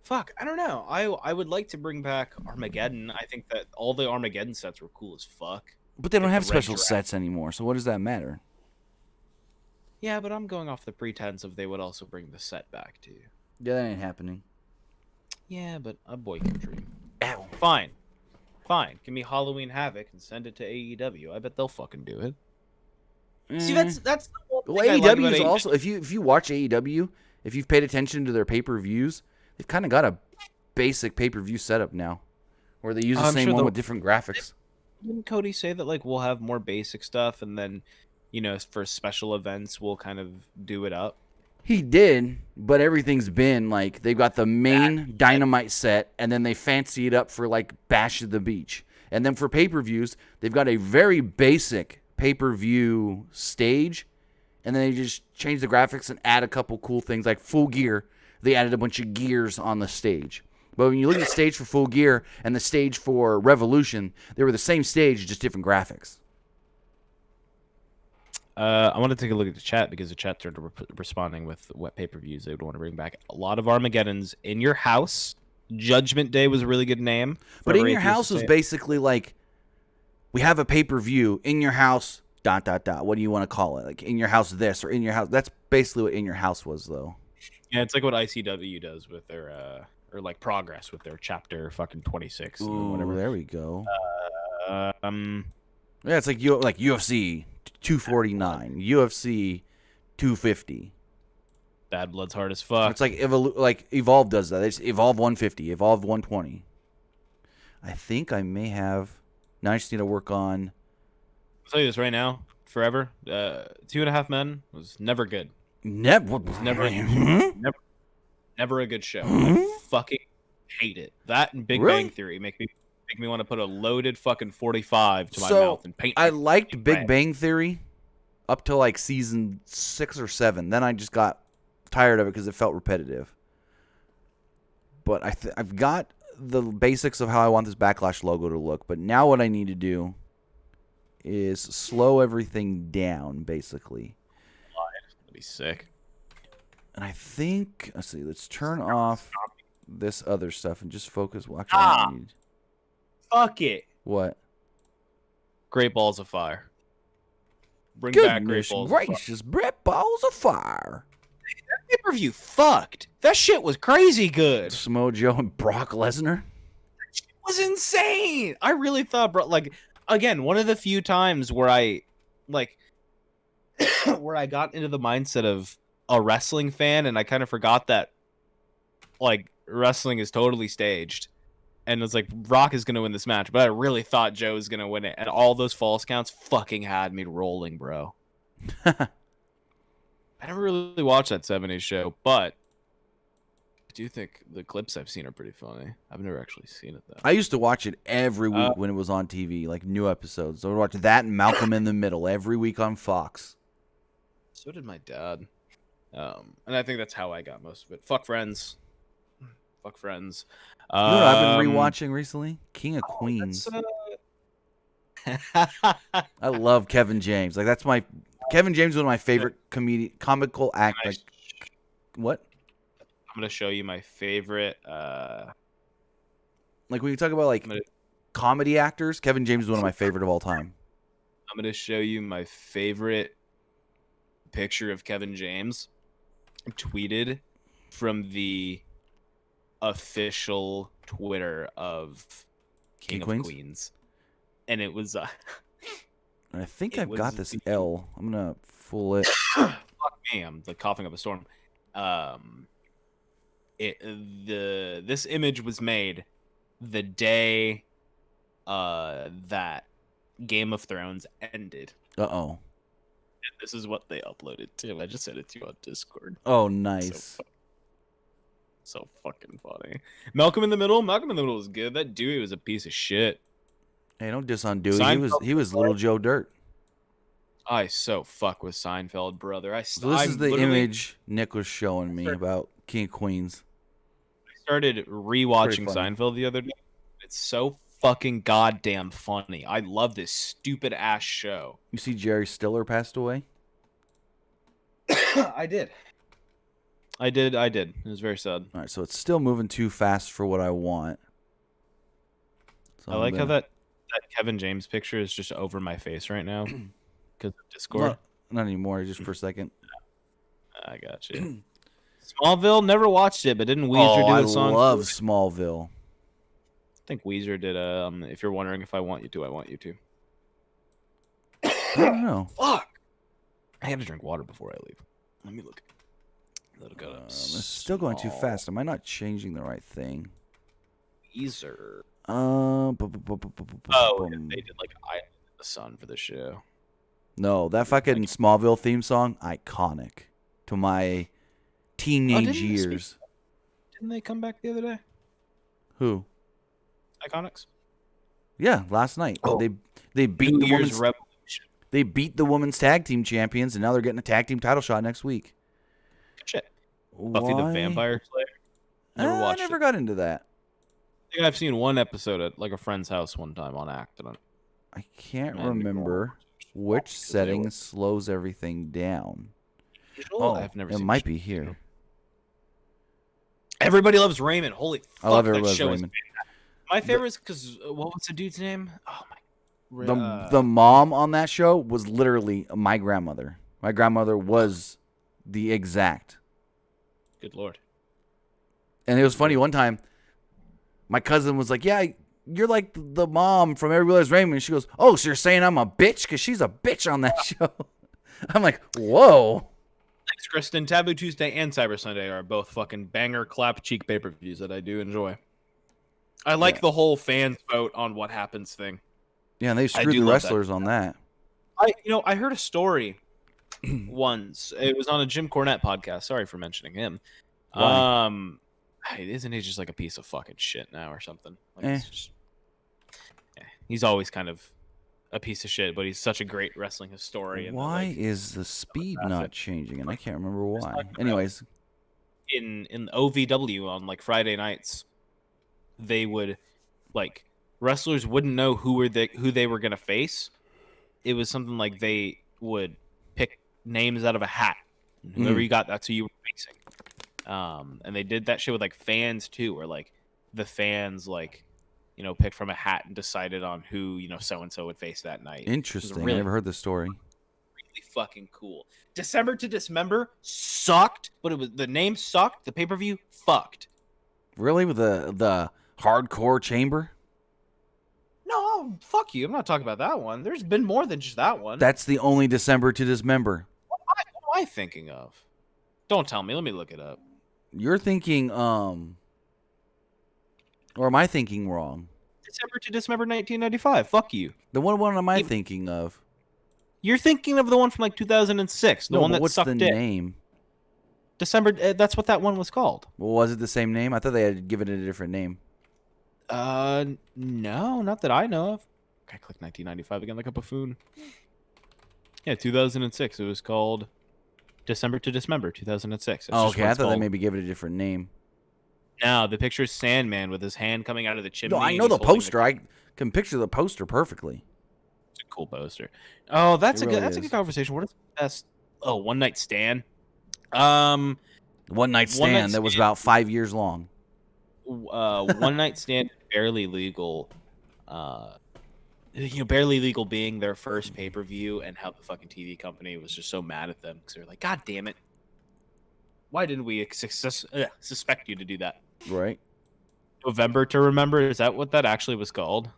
Fuck, I don't know. I would like to bring back Armageddon. I think that all the Armageddon sets were cool as fuck. But they don't Get have the red special giraffe. sets anymore, so what does that matter? Yeah, but I'm going off the pretense of they would also bring the set back to you. Yeah, that ain't happening. Yeah, but a boy can dream. Ow. Fine. Give me Halloween Havoc and send it to AEW. I bet they'll fucking do it. See, that's the whole Well, thing I like AEW about is AEW. also, if you watch AEW, if you've paid attention to their pay-per-views, they've kind of got a basic pay-per-view setup now, where they use the I'm same sure one they'll- with different graphics. Didn't Cody say that like we'll have more basic stuff and then, for special events we'll kind of do it up? He did, but everything's been like they've got the main Dynamite set, and then they fancy it up for like Bash at the Beach, and then for pay-per-views they've got a very basic pay-per-view stage, and then they just change the graphics and add a couple cool things like Full Gear. They added a bunch of gears on the stage. But when you look at the stage for Full Gear and the stage for Revolution, they were the same stage, just different graphics. I want to take a look at the chat because the chat started responding with what pay-per-views they would want to bring back. A lot of Armageddons. In Your House. Judgment Day was a really good name. But In Forever Your Atheist House was Society. basically like, we have a pay-per-view, In Your House, ... What do you want to call it? Like, In Your House this, or In Your House. That's basically what In Your House was, though. Yeah, it's like what ICW does with their or like Progress with their chapter fucking 26 and Ooh, whatever. there we go. Yeah, Yeah, it's like UFC 249, UFC 250. Bad Blood's hard as fuck. It's like Evolve does that. It's Evolve 150, Evolve 120. I think I may have. Now I just need to work on. I'll tell you this right now, forever. 2.5 Men was never good. Never. Never a good show. I fucking hate it. That and Big Really? Bang Theory make me want to put a loaded fucking 45 to my So, mouth and paint. I my liked fucking Big red. Bang Theory up to like season 6 or 7. Then I just got tired of it because it felt repetitive. But I've got the basics of how I want this Backlash logo to look. But now what I need to do is slow everything down, basically. That'd be sick. And I think, let's see, let's turn off this other stuff and just focus. Well, actually, I don't need. Fuck it. What? Great Balls of Fire. Bring back Great Goodness Balls of Fire. gracious, Brett Balls of Fire. Pay-per-view fucked. That shit was crazy good. Samoa Joe and Brock Lesnar. It was insane. I really thought, bro, like, again, one of the few times where I, like, where I got into the mindset of a wrestling fan and I kind of forgot that, like, wrestling is totally staged. And it's like, Brock is going to win this match, but I really thought Joe was going to win it. And all those false counts fucking had me rolling, bro. I never really watched that 70s show, but I do think the clips I've seen are pretty funny. I've never actually seen it, though. I used to watch it every week when it was on TV, like new episodes. I would watch that and Malcolm in the Middle every week on Fox. So did my dad. And I think that's how I got most of it. Fuck Friends. Fuck Friends. You know what I've been rewatching recently? King of Queens. I love Kevin James. Like Kevin James is one of my favorite comical act. Like, what? I'm gonna show you my favorite. Like when you talk about like comedy actors, Kevin James is one of my favorite of all time. I'm gonna show you my favorite picture of Kevin James, tweeted from the official Twitter of King of Queens, and it was. I think I've got this L. I'm gonna fool it. Fuck me, I'm like coughing up a storm. This image was made the day that Game of Thrones ended. Uh-oh. And this is what they uploaded to. I just sent it to you on Discord. Oh, nice. So fucking funny. Malcolm in the Middle was good. That Dewey was a piece of shit. Hey, don't diss on Dewey. He was Little Joe Dirt. I so fuck with Seinfeld, brother. So this is the image Nick was showing me about King of Queens. I started rewatching Seinfeld the other day. It's so fucking goddamn funny. I love this stupid ass show. You see Jerry Stiller passed away? I did. It was very sad. All right, so it's still moving too fast for what I want. So I like how that that Kevin James picture is just over my face right now because of Discord. Not anymore. Just for a second. I got you. Smallville, never watched it, but didn't Weezer do a song? I love Smallville. I think Weezer did a. If you're wondering if I want you to, I want you to. I don't know. Fuck. I had to drink water before I leave. Let me look. It's still going too fast. Am I not changing the right thing? Weezer. Oh, They did like Island in the Sun for the show. No, that fucking Smallville theme song, iconic to my teenage years. Didn't they come back the other day? Who? Iconics. Yeah, last night. Oh. They beat New the Year's women's. Revolution. They beat the women's tag team champions, and now they're getting a tag team title shot next week. Good shit. Buffy the Vampire Slayer. Never watched I never it. got into that. I think I've seen one episode at like a friend's house one time on accident. I can't Man, remember which setting slows everything down. I've never it seen might the be here. Everybody Loves Raymond. Holy fuck, I love that Everybody show Loves is Raymond. my favorite is because what was the dude's name? Oh my. The mom on that show was literally my grandmother. My grandmother was the exact. Good lord. And it was funny one time. My cousin was like, "Yeah, you're like the mom from Everybody Loves Raymond." And she goes, "Oh, so you're saying I'm a bitch? Because she's a bitch on that show." I'm like, "Whoa." Thanks, Kristen. Taboo Tuesday and Cyber Sunday are both fucking banger clap cheek pay-per-views that I do enjoy. I like the whole fans vote on what happens thing. Yeah, and they screwed the wrestlers on that. I heard a story once. It was on a Jim Cornette podcast. Sorry for mentioning him. Why? Isn't he just like a piece of fucking shit now or something? Like, he's always kind of a piece of shit, but he's such a great wrestling historian. Why is the speed not changing? And I can't remember why. Anyways, in OVW on like Friday nights, they would like wrestlers wouldn't know who they were gonna face. It was something like they would pick names out of a hat. Whoever you got, that's who you were facing. And they did that shit with like fans too, where like the fans like, picked from a hat and decided on who, so and so would face that night. interesting. Really, I never heard the story. really fucking cool. December to Dismember sucked, but the name sucked. The pay-per-view fucked. Really, with the hardcore chamber? No, fuck you. I'm not talking about that one. There's been more than just that one. That's the only December to Dismember. What am I thinking of? Don't tell me. Let me look it up. You're thinking, or am I thinking wrong? December to Dismember 1995. Fuck you. The one am I thinking of? You're thinking of the one from like 2006. The one that what's sucked the dick. name? December. That's what that one was called. Well, was it the same name? I thought they had given it a different name. No, not that I know of. I clicked 1995 again like a buffoon. Yeah, 2006. It was called December to Dismember 2006. Oh, okay. I thought they maybe gave it a different name. No, the picture is Sandman with his hand coming out of the chimney. No, I know the poster. I can picture the poster perfectly. It's a cool poster. Oh, that's It really a good conversation. What is the best? Oh, One Night Stand. One Night Stand that was about 5 years long. One Night Stand, Barely Legal. Barely Legal being their first pay-per-view, and how the fucking TV company was just so mad at them because they're like, God damn it, why didn't we suspect you to do that? Right. November to Remember, is that what that actually was called?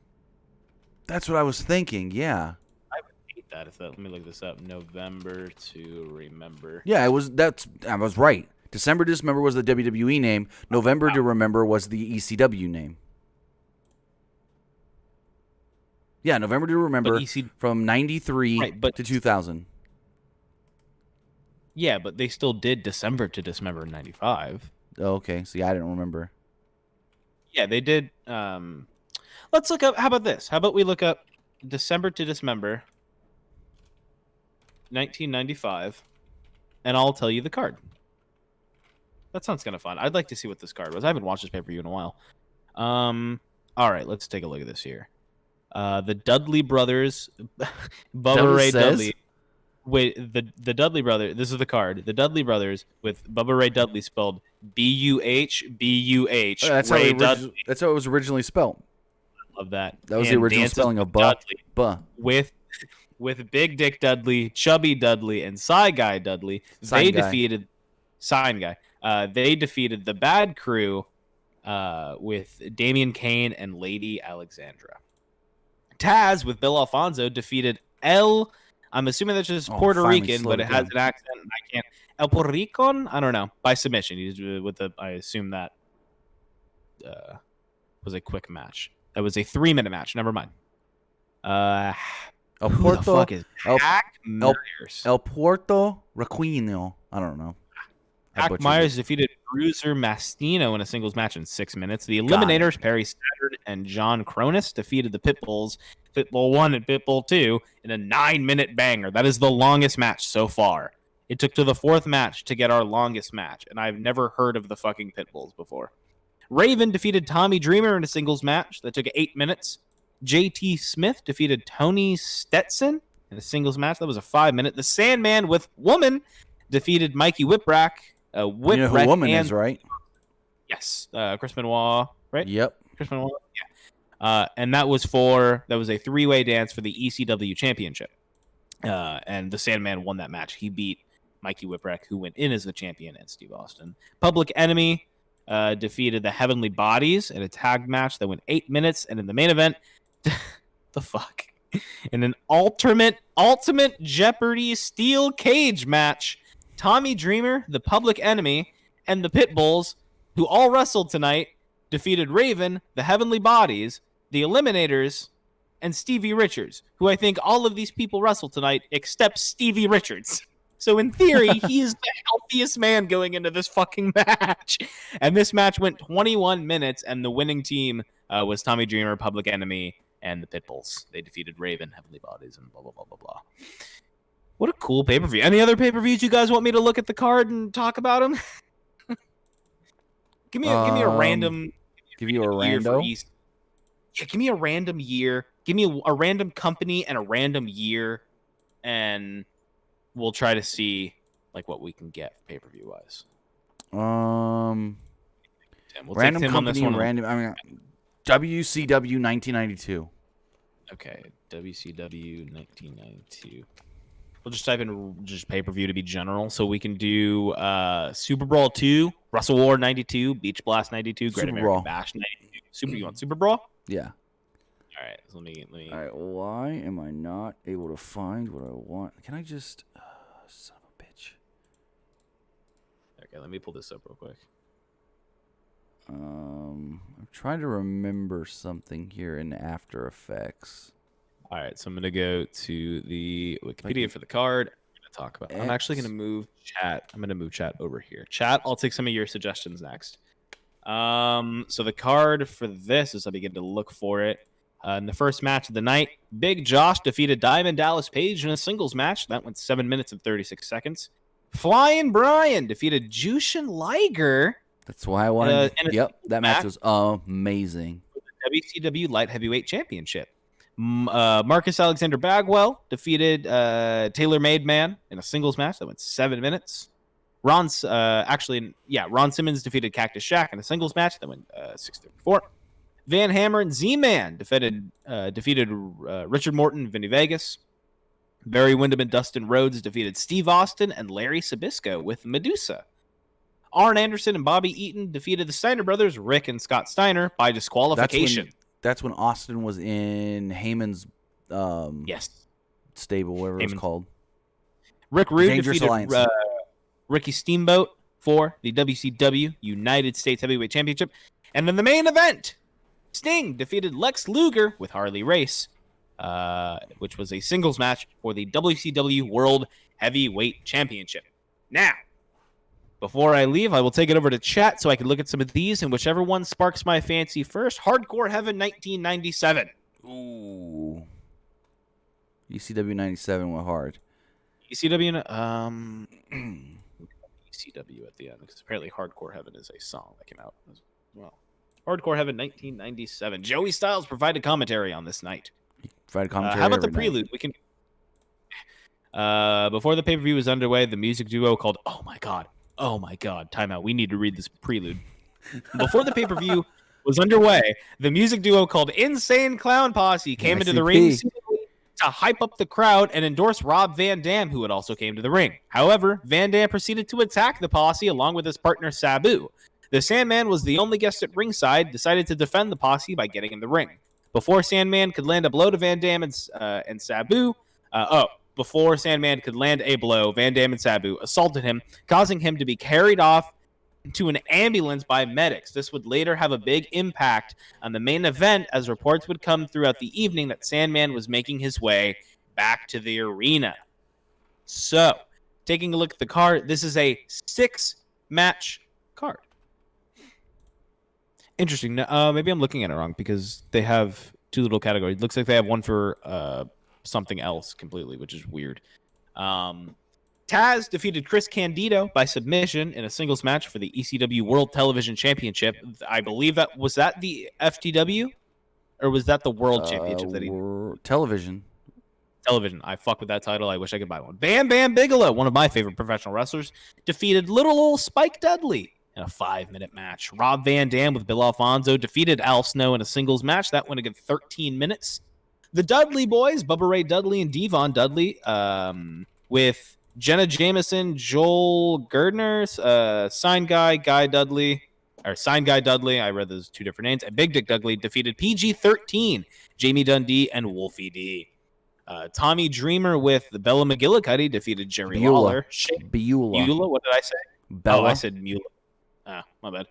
That's what I was thinking. Yeah. I would hate that if that. Let me look this up. November to Remember. Yeah, I was right. December to Dismember was the WWE name. November to Remember was the ECW name. Yeah, November to Remember from 93 to 2000. Yeah, but they still did December to Dismember 95. Oh, okay. See, I didn't remember. Yeah, they did. Let's look up. How about this? How about we look up December to Dismember 1995, and I'll tell you the card. That sounds kind of fun. I'd like to see what this card was. I haven't watched this pay-per-view in a while. All right, let's take a look at this here. The Dudley brothers, Bubba Ray Dudley. Wait, the Dudley brother. This is the card. The Dudley brothers with Bubba Ray Dudley spelled B-U-H. That's Ray Dudley. That's how it was originally spelled. Love that. That was the And original Dances spelling with of buh. Dudley Buh. with Big Dick Dudley, Chubby Dudley, and Sign Guy Dudley. Sign They Guy. defeated Sign Guy. They defeated the Bad Crew with Damian Kane and Lady Alexandra. Taz with Bill Alfonso defeated I'm assuming that's just Puerto finally Rican, slowed but it it has down. an accent, and I can't. El Puerto Rican? I don't know. By submission, I assume that was a quick match. That was a 3-minute match. Never mind. El Who Puerto, the fuck is El- Hack El- Myers? El Puerto Riqueño. I don't know. I Hack butchered Myers it. defeated Bruiser Mastino in a singles match in 6 minutes. The Got it. Eliminators, Perry Saturn and John Cronus, defeated the Pitbulls, Pitbull 1 and Pitbull 2, in a 9-minute banger. That is the longest match so far. It took to the 4th match to get our longest match, and I've never heard of the fucking Pitbulls before. Raven defeated Tommy Dreamer in a singles match that took 8 minutes. JT Smith defeated Tony Stetson in a singles match. That was a 5-minute. The Sandman with Woman defeated Mikey Whipwreck. You know who Woman is, right? Yes, Chris Benoit, right? Yep. Chris Benoit, yeah. And that was a 3-way dance for the ECW Championship. And the Sandman won that match. He beat Mikey Whipwreck, who went in as the champion, and Steve Austin. Public Enemy defeated the Heavenly Bodies in a tag match that went 8 minutes. And in the main event, the fuck? In an ultimate Jeopardy steel cage match, Tommy Dreamer, the Public Enemy, and the Pitbulls, who all wrestled tonight, defeated Raven, the Heavenly Bodies, the Eliminators, and Stevie Richards, who I think all of these people wrestled tonight except Stevie Richards. So in theory, he is the healthiest man going into this fucking match. And this match went 21 minutes, and the winning team was Tommy Dreamer, Public Enemy, and the Pitbulls. They defeated Raven, Heavenly Bodies, and blah, blah, blah, blah, blah. What a cool pay-per-view. Any other pay-per-views you guys want me to look at the card and talk about them? Give me a random... Give you a year for rando? East. Yeah, give me a random year. Give me a random company and a random year, and we'll try to see like what we can get pay-per-view wise. Random Tim, we'll take Tim on this company, one. random. I mean, WCW 1992. Okay, WCW 1992. We'll just type in just pay-per-view to be general, so we can do Super Brawl 2, Wrestle War 92, Beach Blast 92, Great Super American Brawl. Bash 92. You want Super Brawl? Yeah. All right, so let me. All right. Why am I not able to find what I want? Can I just? Son of a bitch. Okay, let me pull this up real quick. I'm trying to remember something here in After Effects. All right, so I'm going to go to the Wikipedia for the card. I'm going to talk about. I'm actually going to move chat. I'm going to move chat over here. Chat, I'll take some of your suggestions next. So the card for this, as I begin to look for it, in the first match of the night, Big Josh defeated Diamond Dallas Page in a singles match. That went 7 minutes and 36 seconds. Flying Brian defeated Jushin Liger. That's why I wanted. in a Yep, that match was amazing. For the WCW Light Heavyweight Championship. Marcus Alexander Bagwell defeated Taylor Made Man in a singles match that went 7 minutes. Ron Simmons defeated Cactus Jack in a singles match that went 6:34. Van Hammer and Z-Man defeated Richard Morton and Vinny Vegas. Barry Windham and Dustin Rhodes defeated Steve Austin and Larry Sabisco with Medusa. Arn Anderson and Bobby Eaton defeated the Steiner brothers, Rick and Scott Steiner, by disqualification. That's when Austin was in Heyman's Yes. stable, whatever it's called. Rick Rude Dangerous defeated Alliance. Ricky Steamboat for the WCW United States Heavyweight Championship. And in the main event, Sting defeated Lex Luger with Harley Race, which was a singles match for the WCW World Heavyweight Championship. Now, before I leave, I will take it over to chat so I can look at some of these, and whichever one sparks my fancy first. Hardcore Heaven 1997. Ooh. ECW 97 went hard. ECW, ECW at the end, because apparently Hardcore Heaven is a song that came out as well. Hardcore Heaven 1997. Joey Styles provided commentary on this night. Provided commentary. How about the every night. prelude? We can. Before the pay-per-view was underway, the music duo called "Oh my God, timeout. We need to read this prelude." Before the pay-per-view was underway, the music duo called Insane Clown Posse came into the ring to hype up the crowd and endorse Rob Van Dam, who had also came to the ring. However, Van Dam proceeded to attack the posse along with his partner Sabu. The Sandman was the only guest at ringside, decided to defend the posse by getting in the ring. Before Sandman could land a blow to Van Dam and Sabu, before Sandman could land a blow, Van Dam and Sabu assaulted him, causing him to be carried off to an ambulance by medics. This would later have a big impact on the main event, as reports would come throughout the evening that Sandman was making his way back to the arena. So, taking a look at the card, this is a 6-match card. Interesting. Maybe I'm looking at it wrong because they have 2 little categories. Looks like they have one for something else completely, which is weird. Taz defeated Chris Candido by submission in a singles match for the ECW World Television Championship. I believe that was that the FTW, or was that the World Championship that he television? Television. I fuck with that title. I wish I could buy one. Bam Bam Bigelow, one of my favorite professional wrestlers, defeated little old Spike Dudley in a 5-minute match. Rob Van Dam with Bill Alfonso defeated Al Snow in a singles match. That went a good 13 minutes. The Dudley Boys, Bubba Ray Dudley and Devon Dudley, with Jenna Jameson, Joel Gerdner, Sign Guy Dudley, I read those 2 different names. And Big Dick Dudley defeated PG-13, Jamie Dundee, and Wolfie D. Tommy Dreamer with the Bella McGillicuddy defeated Jerry Lawler. Beulah, what did I say? Bella. Oh, I said Mula. My bad.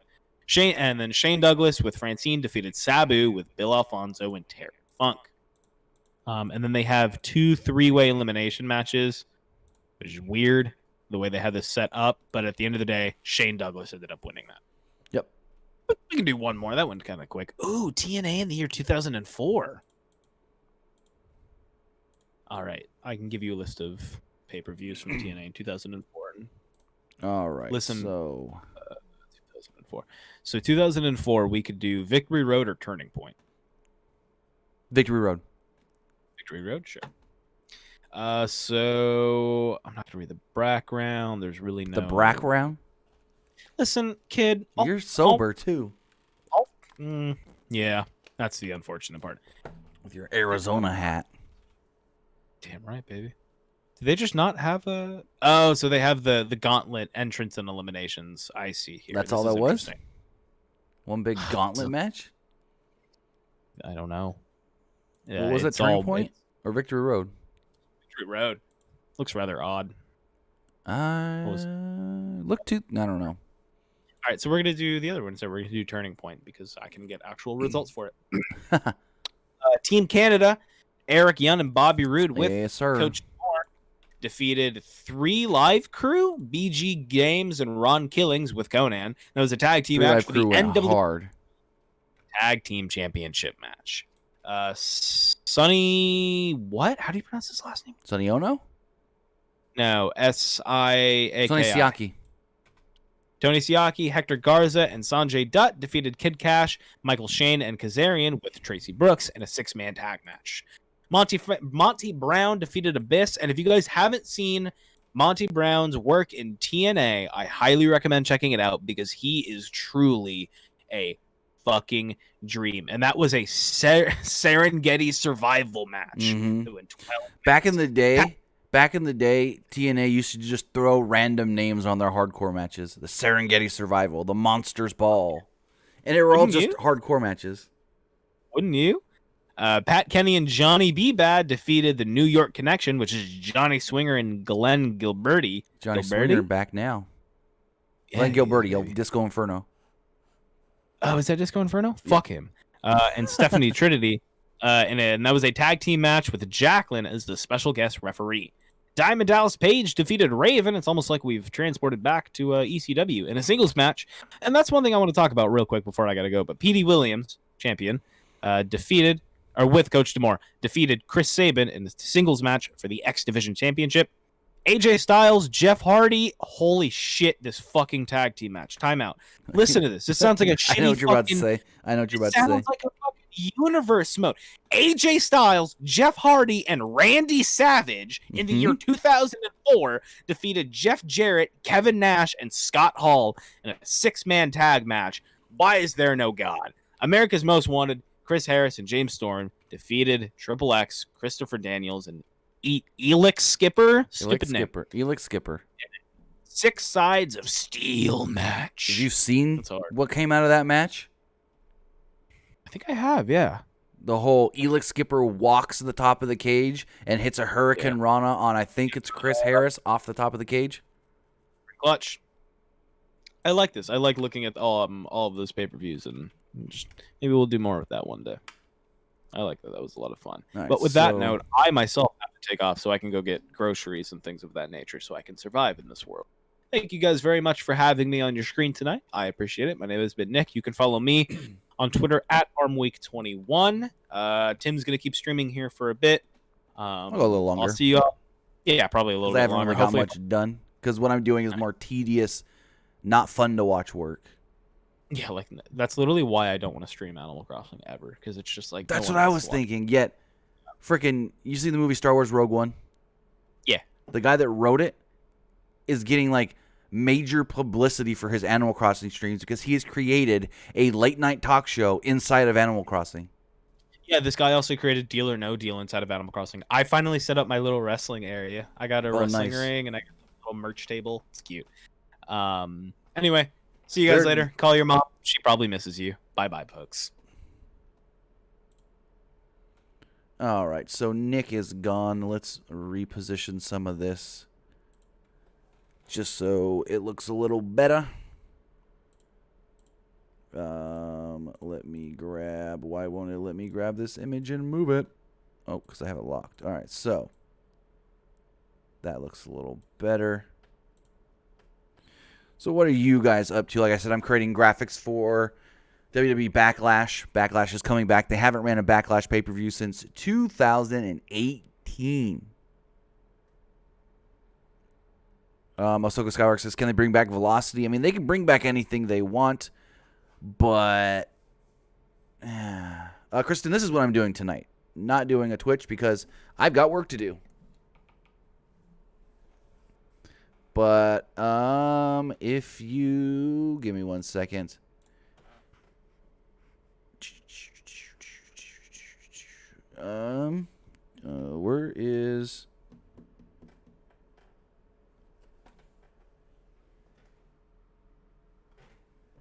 Shane Douglas with Francine defeated Sabu with Bill Alfonso and Terry Funk. And then they have 2 3-way elimination matches, which is weird the way they had this set up. But at the end of the day, Shane Douglas ended up winning that. Yep. But we can do one more. That went kind of quick. Ooh, TNA in the year 2004. All right. I can give you a list of pay-per-views from TNA in 2004. All right. Listen. 2004. So 2004, we could do Victory Road or Turning Point. Victory Road. Victory Road, sure. So I'm not gonna read the background. There's really no the background. Listen, kid, you're sober too. Yeah, that's the unfortunate part. With your Arizona hat. Damn right, baby. Do they just not have a? Oh, so they have the gauntlet entrance and eliminations. I see here. That's all that was. One big gauntlet match. I don't know. Yeah, what was it? Turning Point or Victory Road? Victory Road. Looks rather odd. I don't know. All right, so we're gonna do the other one. So we're gonna do Turning Point because I can get actual results for it. Team Canada, Eric Young and Bobby Roode with Coach Moore defeated 3 Live Crew, BG Games, and Ron Killings with Conan. That was a tag team match for the NWA Tag Team Championship match. Sonny, what? How do you pronounce his last name? Sonny Ono? No, S-I-A-K-I. Sonny Siaki. Tony Siaki, Hector Garza, and Sanjay Dutt defeated Kid Cash, Michael Shane, and Kazarian with Tracy Brooks in a 6-man tag match. Monty Brown defeated Abyss, and if you guys haven't seen Monty Brown's work in TNA, I highly recommend checking it out because he is truly a fucking dream. And that was a Serengeti survival match. Mm-hmm. Back in the day, TNA used to just throw random names on their hardcore matches. The Serengeti Survival, the Monsters Ball. And they were all just hardcore matches. Wouldn't you? Pat Kenny and Johnny B. Bad defeated the New York Connection, which is Johnny Swinger and Glenn Gilberti. Johnny Swinger back now. Glenn Gilberti, Disco Inferno. Oh, is that Disco Inferno? Yeah. Fuck him. And Stephanie Trinity. And that was a tag team match with Jacqueline as the special guest referee. Diamond Dallas Page defeated Raven. It's almost like we've transported back to ECW in a singles match. And that's one thing I want to talk about real quick before I got to go. But P.D. Williams, champion, with Coach D'Amore, defeated Chris Sabin in the singles match for the X Division Championship. AJ Styles, Jeff Hardy. Holy shit, this fucking tag team match. Timeout. Listen to this. This sounds like a shitty I know what you're about to say. It sounds like a fucking universe mode. AJ Styles, Jeff Hardy, and Randy Savage in the year 2004 defeated Jeff Jarrett, Kevin Nash, and Scott Hall in a 6-man tag match. Why is there no God? America's Most Wanted, Chris Harris and James Storm defeated Triple X, Christopher Daniels, and Elix Skipper. Stupid name. Elix Skipper. 6 sides of steel match. Have you seen That's hard. what came out of that match? I think I have, yeah. The whole Elix Skipper walks to the top of the cage and hits a Hurricane Rana on, I think it's Chris Harris, off the top of the cage. Clutch. I like this. I like looking at all of those pay-per-views, and just maybe we'll do more with that one day. I like that. That was a lot of fun. Right, but with that note, I myself have to take off so I can go get groceries and things of that nature so I can survive in this world. Thank you guys very much for having me on your screen tonight. I appreciate it. My name has been Nick. You can follow me on Twitter at ArmWeek21. Tim's going to keep streaming here for a bit. I'll go a little longer. I'll see you all. Yeah, probably a little bit longer. I haven't really got much done because what I'm doing is more tedious, not fun to watch work. Yeah, like that's literally why I don't want to stream Animal Crossing ever, because it's just like that's what I was thinking. Yet, freaking, you see the movie Star Wars Rogue One? Yeah, the guy that wrote it is getting like major publicity for his Animal Crossing streams because he has created a late night talk show inside of Animal Crossing. Yeah, this guy also created Deal or No Deal inside of Animal Crossing. I finally set up my little wrestling area. I got a wrestling ring and I got a little merch table. It's cute. Anyway, see you guys later. Call your mom. She probably misses you. Bye-bye, folks. All right, so Nick is gone. Let's reposition some of this just so it looks a little better. Let me grab. Why won't it let me grab this image and move it? Oh, because I have it locked. All right, so that looks a little better. So what are you guys up to? Like I said, I'm creating graphics for WWE Backlash. Backlash is coming back. They haven't ran a Backlash pay-per-view since 2018. Ahsoka Skywalker says, can they bring back Velocity? I mean, they can bring back anything they want, but Kristen, this is what I'm doing tonight. Not doing a Twitch because I've got work to do. But if you give me 1 second. Where is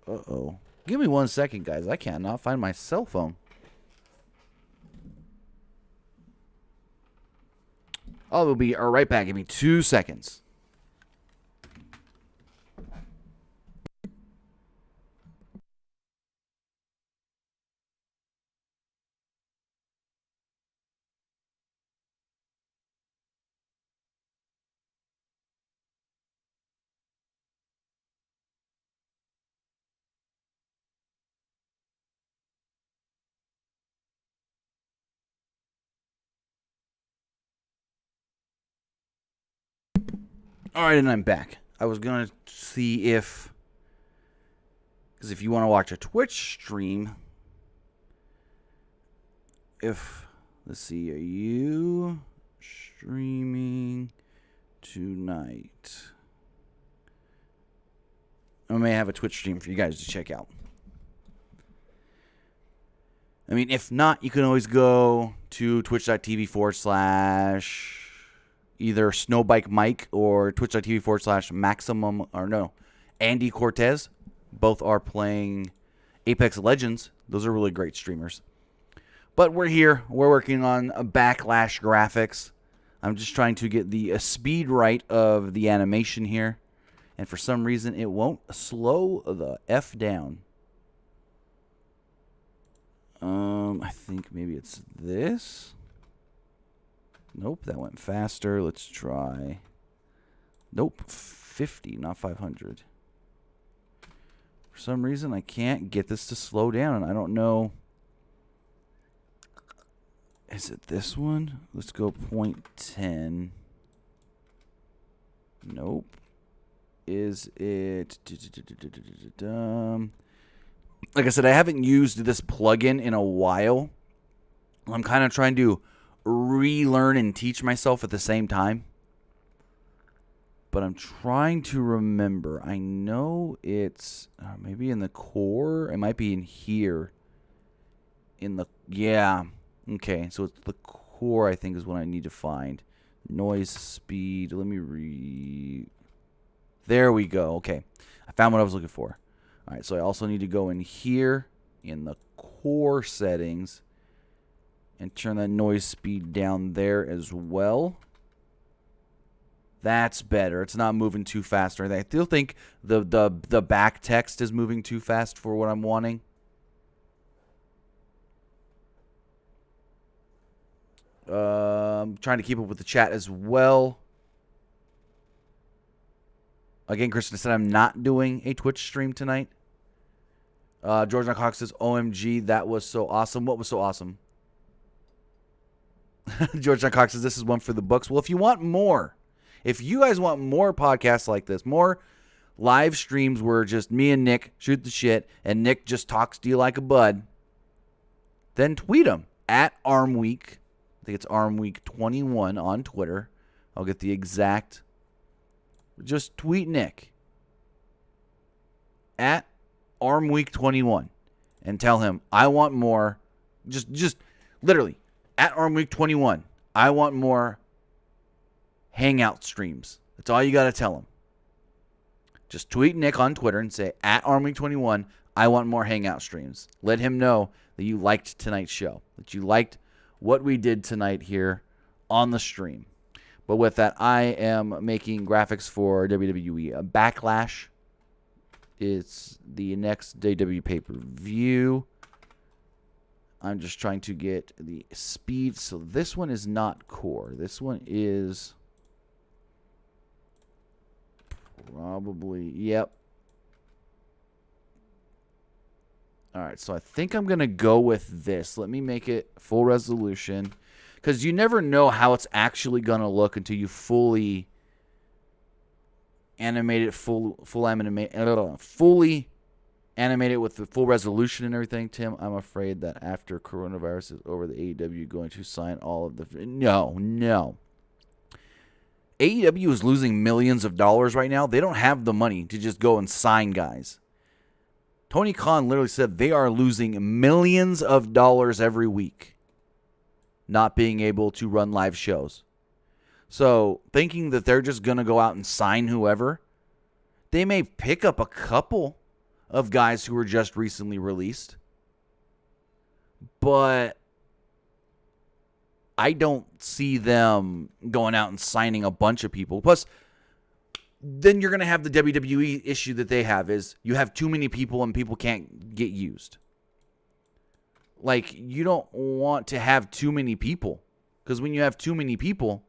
Uh-oh. Give me 1 second, guys. I cannot find my cell phone. I will be right back. Give me 2 seconds. All right, and I'm back. I was going to see if, because if you want to watch a Twitch stream, let's see, are you streaming tonight? I may have a Twitch stream for you guys to check out. I mean, if not, you can always go to twitch.tv/ either Snowbike Mike or twitch.tv / Maximum, or no, Andy Cortez. Both are playing Apex Legends. Those are really great streamers. But we're here. We're working on a Backlash graphics. I'm just trying to get the speed right of the animation here. And for some reason, it won't slow the F down. I think maybe it's this. Nope, that went faster. Let's try. Nope, 50, not 500. For some reason, I can't get this to slow down, and I don't know. Is it this one? Let's go 0.10. Nope. Is it... Like I said, I haven't used this plugin in a while. I'm kind of trying to relearn and teach myself at the same time. But I'm trying to remember. I know it's maybe in the core. It might be in here. Yeah. Okay, so it's the core, I think, is what I need to find. Noise, speed. Let me There we go. Okay. I found what I was looking for. All right, so I also need to go in here in the core settings and turn that noise speed down there as well. That's better. It's not moving too fast or anything. I still think the back text is moving too fast for what I'm wanting. I'm trying to keep up with the chat as well. Again, Kristen said I'm not doing a Twitch stream tonight. George Cox says, OMG, that was so awesome. What was so awesome? George Cox says, this is one for the books. Well, if you want more, if you guys want more podcasts like this, more live streams where just me and Nick shoot the shit and Nick just talks to you like a bud, then tweet him at ArmWeek. I think it's ArmWeek21 on Twitter. I'll get the exact. Just tweet Nick at ArmWeek21 and tell him I want more. Just literally at ArmWeek21. I want more Hangout streams. That's all you got to tell him. Just tweet Nick on Twitter and say at ArmWeek21. I want more Hangout streams. Let him know that you liked tonight's show, that you liked what we did tonight here on the stream. But with that, I am making graphics for WWE Backlash. It's the next WWE pay-per-view. I'm just trying to get the speed. So this one is not core. This one is probably, yep. All right, so I think I'm going to go with this. Let me make it full resolution. Because you never know how it's actually going to look until you fully animate it, fully animate it with the full resolution and everything. Tim, I'm afraid that after coronavirus is over, the AEW going to sign all of the... No. AEW is losing millions of dollars right now. They don't have the money to just go and sign guys. Tony Khan literally said they are losing millions of dollars every week not being able to run live shows. So thinking that they're just going to go out and sign whoever, they may pick up a couple of guys who were just recently released. But I don't see them going out and signing a bunch of people. Plus, then you're going to have the WWE issue that they have is you have too many people and people can't get used. Like, you don't want to have too many people. Because when you have too many people,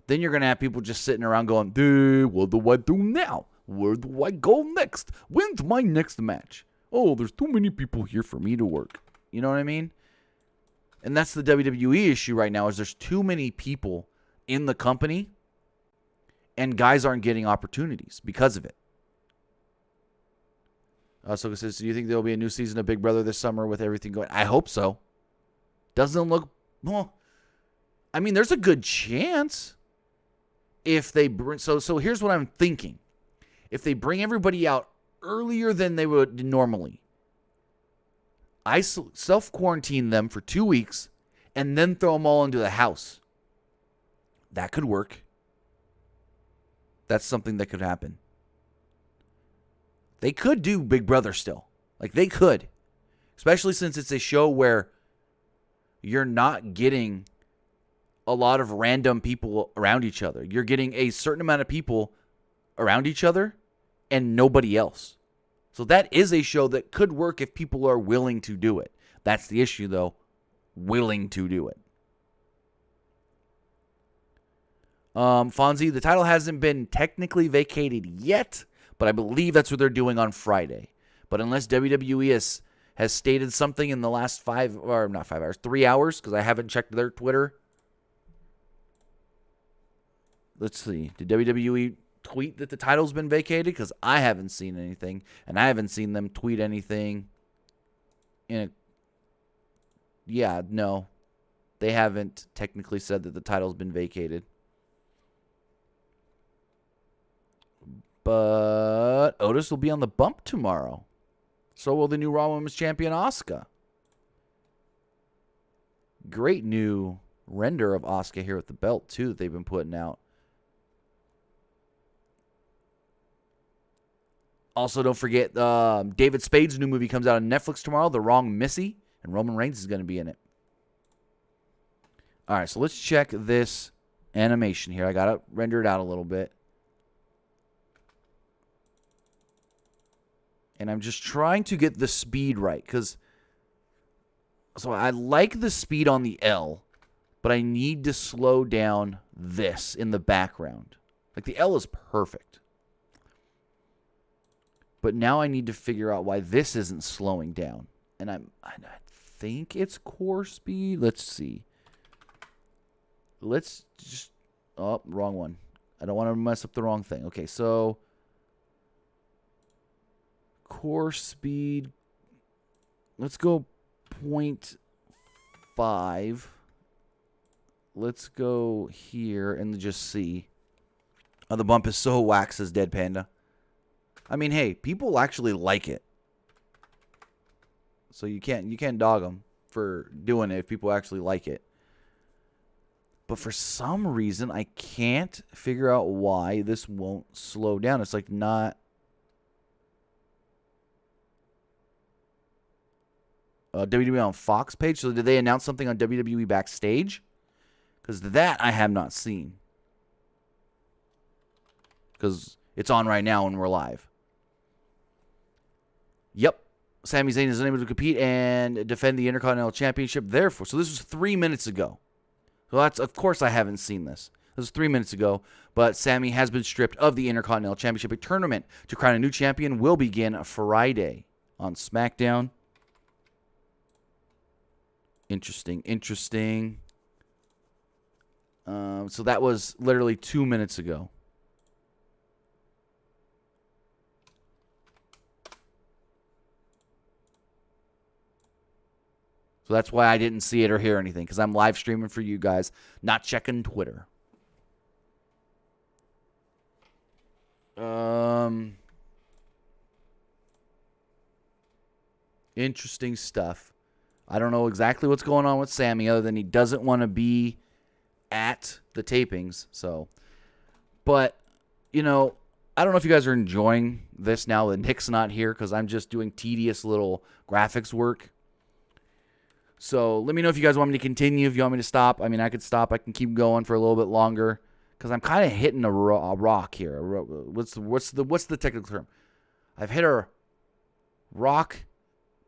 then you're going to have people just sitting around going, dude, what do I do now? Where do I go next? When's my next match? Oh, there's too many people here for me to work. You know what I mean? And that's the WWE issue right now is there's too many people in the company and guys aren't getting opportunities because of it. So it says, do you think there will be a new season of Big Brother this summer with everything going? I hope so. Doesn't look... Well, I mean, there's a good chance if they bring... So here's what I'm thinking. If they bring everybody out earlier than they would normally, I self-quarantine them for 2 weeks and then throw them all into the house. That could work. That's something that could happen. They could do Big Brother still. Like, they could. Especially since it's a show where you're not getting a lot of random people around each other. You're getting a certain amount of people around each other and nobody else. So that is a show that could work if people are willing to do it. That's the issue, though. Willing to do it. Fonzie, the title hasn't been technically vacated yet, but I believe that's what they're doing on Friday. But unless WWE has stated something in the last 3 hours, because I haven't checked their Twitter. Let's see. Did WWE tweet that the title's been vacated? Because I haven't seen anything, and I haven't seen them tweet anything. No. They haven't technically said that the title's been vacated. But Otis will be on the bump tomorrow. So will the new Raw Women's Champion, Asuka. great new render of Asuka here with the belt, too, that they've been putting out. Also, don't forget, David Spade's new movie comes out on Netflix tomorrow, The Wrong Missy, and Roman Reigns is going to be in it. All right, so let's check this animation here. I got to render it out a little bit. And I'm just trying to get the speed right, because so I like the speed on the L, but I need to slow down this in the background. Like, the L is perfect. But now I need to figure out why this isn't slowing down. And I think it's core speed. Let's see. Let's just... Oh, wrong one. I don't want to mess up the wrong thing. Okay, so... Core speed. Let's go 0.5. Let's go here and just see. Oh, the bump is so whack, says Dead Panda. I mean, hey, people actually like it. So you can't dog them for doing it if people actually like it. But for some reason, I can't figure out why this won't slow down. It's like not... WWE on Fox page. So did they announce something on WWE Backstage? Because that I have not seen. Because it's on right now and we're live. Yep. Sami Zayn is unable to compete and defend the Intercontinental Championship. Therefore, so this was 3 minutes ago. So that's, of course, I haven't seen this. This was 3 minutes ago. But Sami has been stripped of the Intercontinental Championship. A tournament to crown a new champion will begin Friday on SmackDown. Interesting. So that was literally 2 minutes ago. So that's why I didn't see it or hear anything, because I'm live streaming for you guys, not checking Twitter. Interesting stuff. I don't know exactly what's going on with Sami other than he doesn't want to be at the tapings. So, but, you know, I don't know if you guys are enjoying this now that Nick's not here, because I'm just doing tedious little graphics work. So let me know if you guys want me to continue, if you want me to stop. I mean, I could stop. I can keep going for a little bit longer because I'm kind of hitting a rock here. What's the technical term? I've hit a rock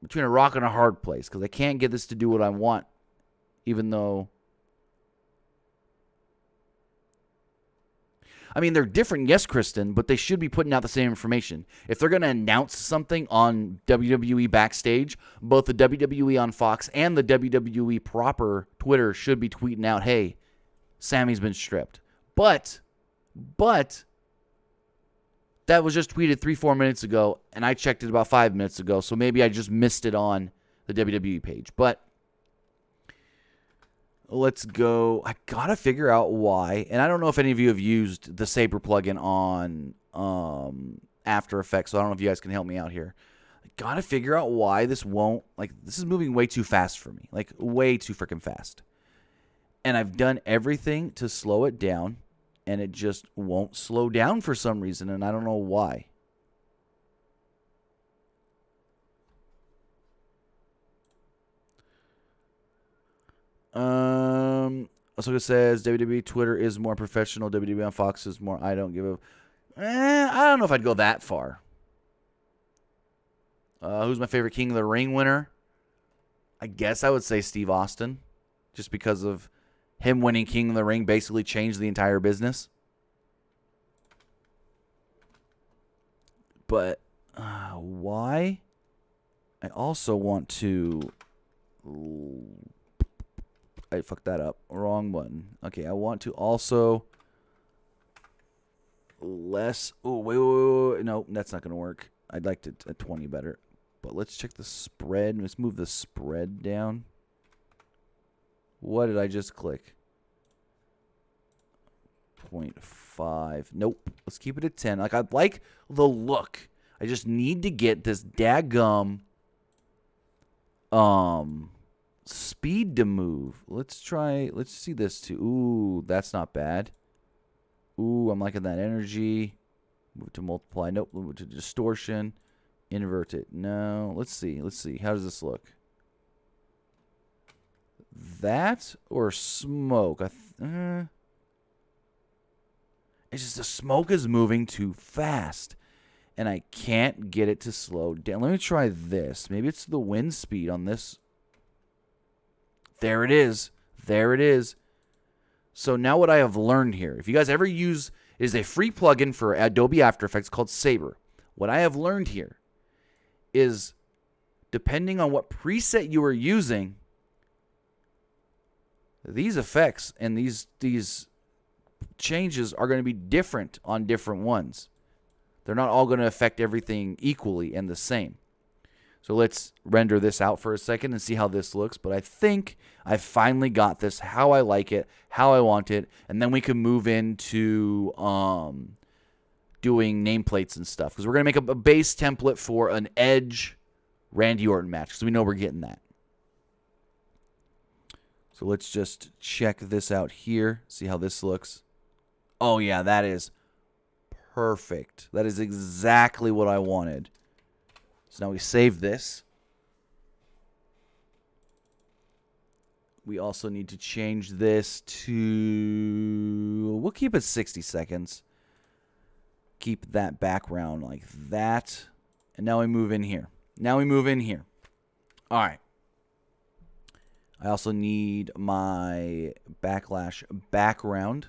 between a rock and a hard place because I can't get this to do what I want, even though... I mean, they're different, yes, Kristen, but they should be putting out the same information. If they're going to announce something on WWE Backstage, both the WWE on Fox and the WWE proper Twitter should be tweeting out, hey, Sami's been stripped. But, that was just tweeted 3-4 minutes ago, and I checked it about 5 minutes ago, so maybe I just missed it on the WWE page. But let's go. I got to figure out why. And I don't know if any of you have used the Saber plugin on After Effects, so I don't know if you guys can help me out here. I got to figure out why this won't, like, this is moving way too fast for me. Like, way too freaking fast. And I've done everything to slow it down, and it just won't slow down for some reason, and I don't know why. Ahsoka says WWE Twitter is more professional. WWE on Fox is more. I don't give a. I don't know if I'd go that far. Who's my favorite King of the Ring winner? I guess I would say Steve Austin, just because of him winning King of the Ring basically changed the entire business. But why? I also want to. I fucked that up. Wrong button. Okay, I want to also less. Oh, wait. No, that's not going to work. I'd like to at 20 better. But let's check the spread. Let's move the spread down. What did I just click? 0.5. Nope. Let's keep it at 10. Like, I like the look. I just need to get this daggum speed to move. Let's see this too. Ooh, that's not bad. Ooh, I'm liking that energy. Move to multiply. Nope. Move to distortion. Invert it. No. Let's see. How does this look? That or smoke? It's just the smoke is moving too fast. And I can't get it to slow down. Let me try this. Maybe it's the wind speed on this. There it is. So now what I have learned here, if you guys ever use, is a free plugin for Adobe After Effects called Saber. What I have learned here is, depending on what preset you are using, these effects and these changes are going to be different on different ones. They're not all going to affect everything equally and the same. So let's render this out for a second and see how this looks. But I think I finally got this, how I like it, how I want it. And then we can move into doing nameplates and stuff. Because we're going to make a base template for an Edge Randy Orton match. Because we know we're getting that. So let's just check this out here. See how this looks. Oh, yeah, that is perfect. That is exactly what I wanted. So now we save this. We also need to change this to... We'll keep it 60 seconds. Keep that background like that. And now we move in here. All right. I also need my Backlash background.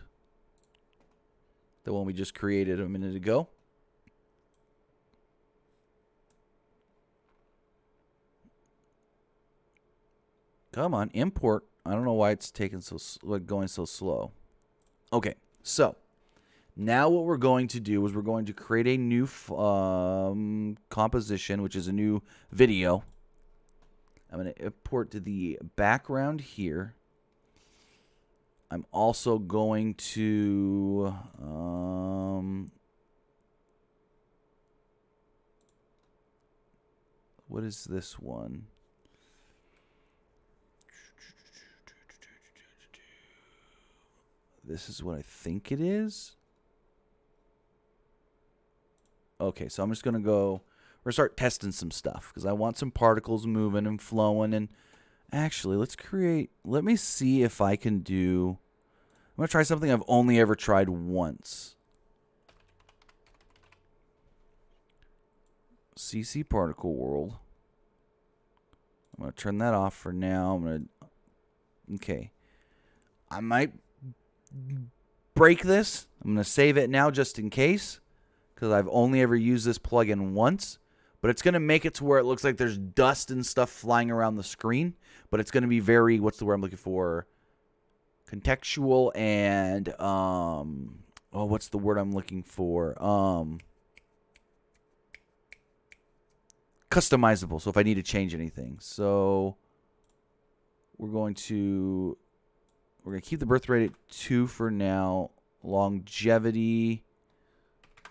The one we just created a minute ago. Come on, import. I don't know why it's taking going so slow. Okay, so now what we're going to do is we're going to create a new composition, which is a new video. I'm going to import to the background here. I'm also going to what is this one? This is what I think it is. Okay, so I'm just going to go, we're going to start testing some stuff because I want some particles moving and flowing. And actually, let me see if I can do, I'm going to try something I've only ever tried once. CC Particle World. I'm going to turn that off for now. Okay. I might break this. I'm going to save it now just in case, because I've only ever used this plugin once. But it's going to make it to where it looks like there's dust and stuff flying around the screen. But it's going to be very, what's the word I'm looking for? Contextual and, what's the word I'm looking for? Customizable. So if I need to change anything. So we're going to keep the birth rate at 2 for now. Longevity.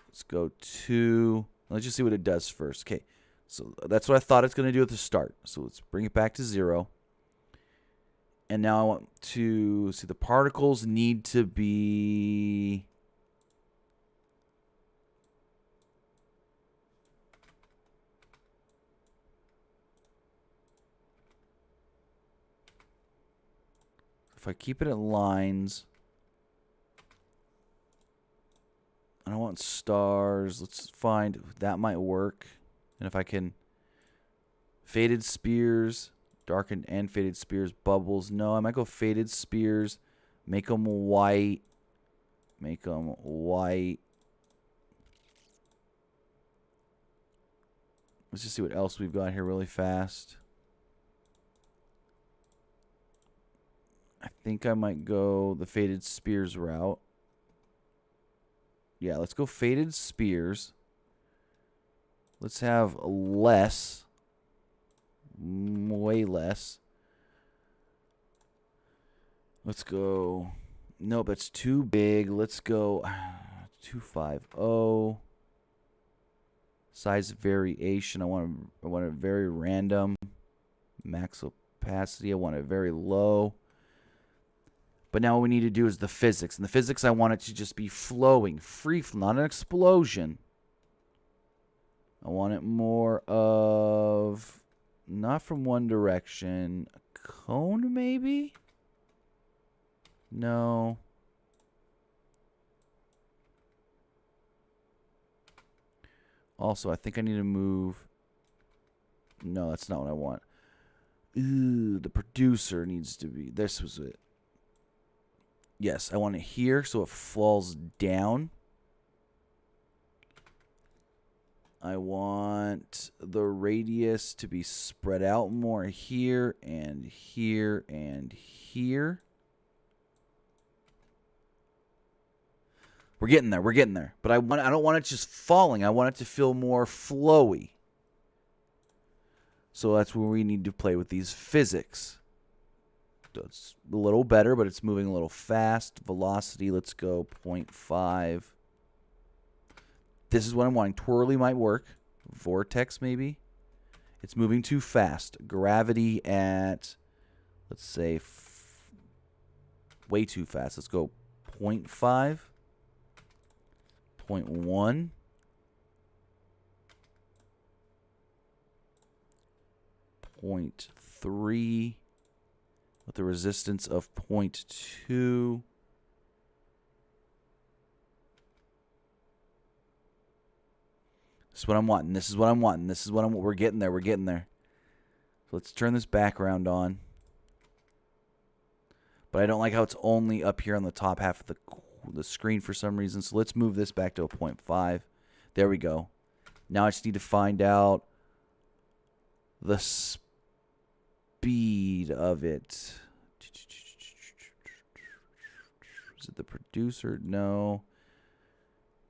Let's go 2. Let's just see what it does first. Okay. So that's what I thought it's going to do at the start. So let's bring it back to 0. And now I want to see the particles need to be... If I keep it at lines, I don't want stars. Let's find, that might work. And if I can, faded spears, darkened and faded spears, bubbles. No, I might go faded spears, make them white, Let's just see what else we've got here really fast. I think I might go the faded spears route. Yeah, let's go faded spears. Let's have less. Way less. Let's go. Nope, that's too big. Let's go 250. Size variation. I want it very random. Max opacity. I want it very low. But now what we need to do is the physics. And the physics, I want it to just be flowing, free, not an explosion. I want it more of, not from one direction, a cone maybe? No. Also, I think I need to move. No, that's not what I want. Ooh, the producer needs to be. This was it. Yes, I want it here so it falls down. I want the radius to be spread out more here and here and here. We're getting there. We're getting there. But I don't want it just falling. I want it to feel more flowy. So that's where we need to play with these physics. It's a little better, but it's moving a little fast. Velocity, let's go 0.5. This is what I'm wanting. Twirly might work. Vortex, maybe. It's moving too fast. Gravity at, let's say, way too fast. Let's go 0.5. 0.1. 0.3. With a resistance of 0.2. This is what I'm wanting. This is what I'm wanting. This is what we're getting there. We're getting there. So let's turn this background on. But I don't like how it's only up here on the top half of the screen for some reason. So let's move this back to a 0.5. There we go. Now I just need to find out the speed of it. Is it the producer? No.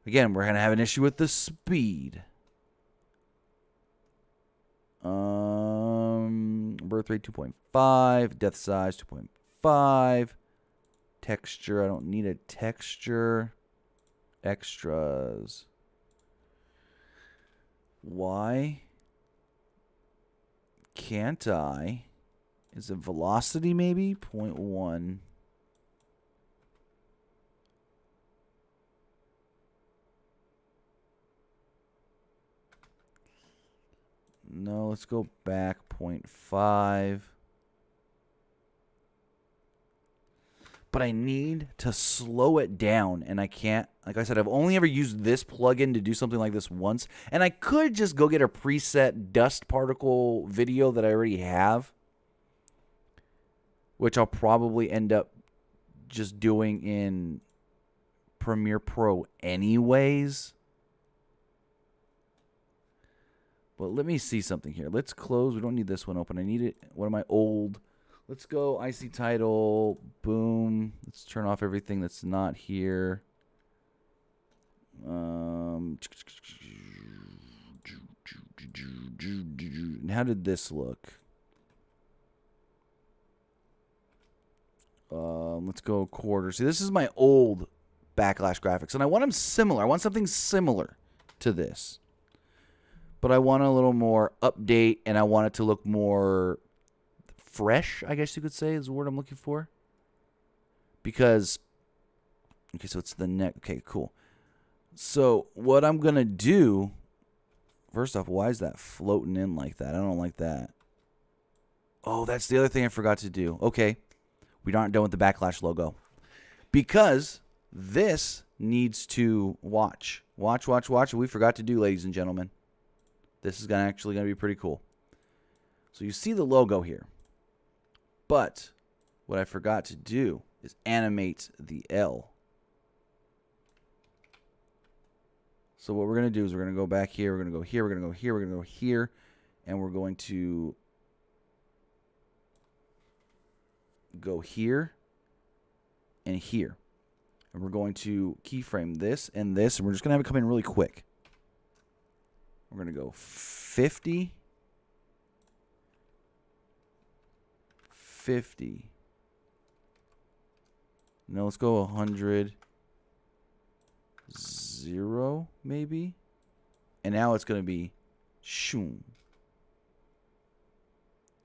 Again, we're going to have an issue with the speed. Birth rate 2.5. Death size 2.5. Texture. I don't need a texture. Extras. Why can't I? Is it velocity maybe? 0.1. No, let's go back 0.5. But I need to slow it down, and I can't. Like I said, I've only ever used this plugin to do something like this once, and I could just go get a preset dust particle video that I already have, which I'll probably end up just doing in Premiere Pro anyways. But let me see something here. Let's close. We don't need this one open. I need it. What am I old? Let's go IC title. Boom. Let's turn off everything that's not here. How did this look? Let's go quarter. See, this is my old Backlash graphics, and I want them similar. I want something similar to this. But I want a little more update, and I want it to look more fresh, I guess you could say, is the word I'm looking for. Because, okay, so it's the neck. Okay, cool. So what I'm going to do, first off, why is that floating in like that? I don't like that. Oh, that's the other thing I forgot to do. Okay, we aren't done with the Backlash logo. Because this needs to watch. Watch. We forgot to do, ladies and gentlemen. This is actually going to be pretty cool. So you see the logo here. But what I forgot to do is animate the L. So what we're going to do is we're going to go back here. We're going to go here. We're going to go here. We're going to go here. And we're going to go here and here. And we're going to keyframe this and this. And we're just going to have it come in really quick. We're going to go 50. 50. No, let's go 100. 0, maybe. And now it's going to be shoom.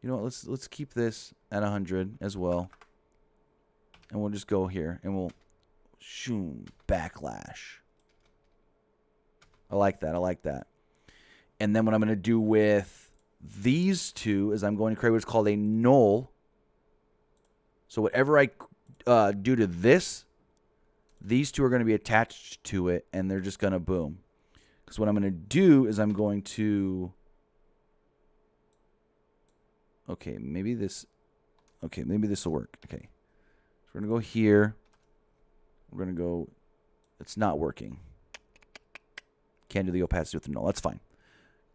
You know what? Let's keep this at 100 as well. And we'll just go here and we'll shoom Backlash. I like that. I like that. And then what I'm going to do with these two is I'm going to create what's called a null. So whatever I do to this, these two are going to be attached to it, and they're just going to boom. Because what I'm going to do is I'm going to... Okay, maybe this will work. Okay. So we're going to go here. We're going to go... It's not working. Can't do the opacity with the null. That's fine.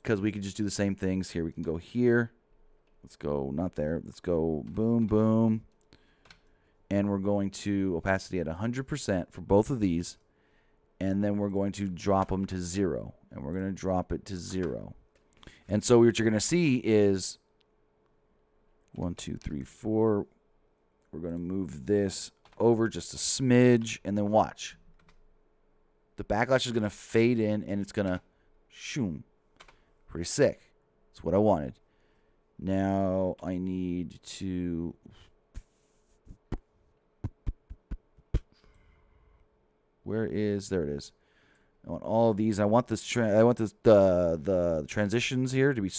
Because we can just do the same things here. We can go here. Let's go, not there. Let's go boom, boom. And we're going to opacity at 100% for both of these. And then we're going to drop them to 0. And we're going to drop it to 0. And so what you're going to see is 1, 2, 3, 4. We're going to move this over just a smidge. And then watch. The backlash is going to fade in and it's going to shoom. Pretty sick. That's what I wanted. Now I need to... There it is. I want all of these. I want this. The transitions here to be.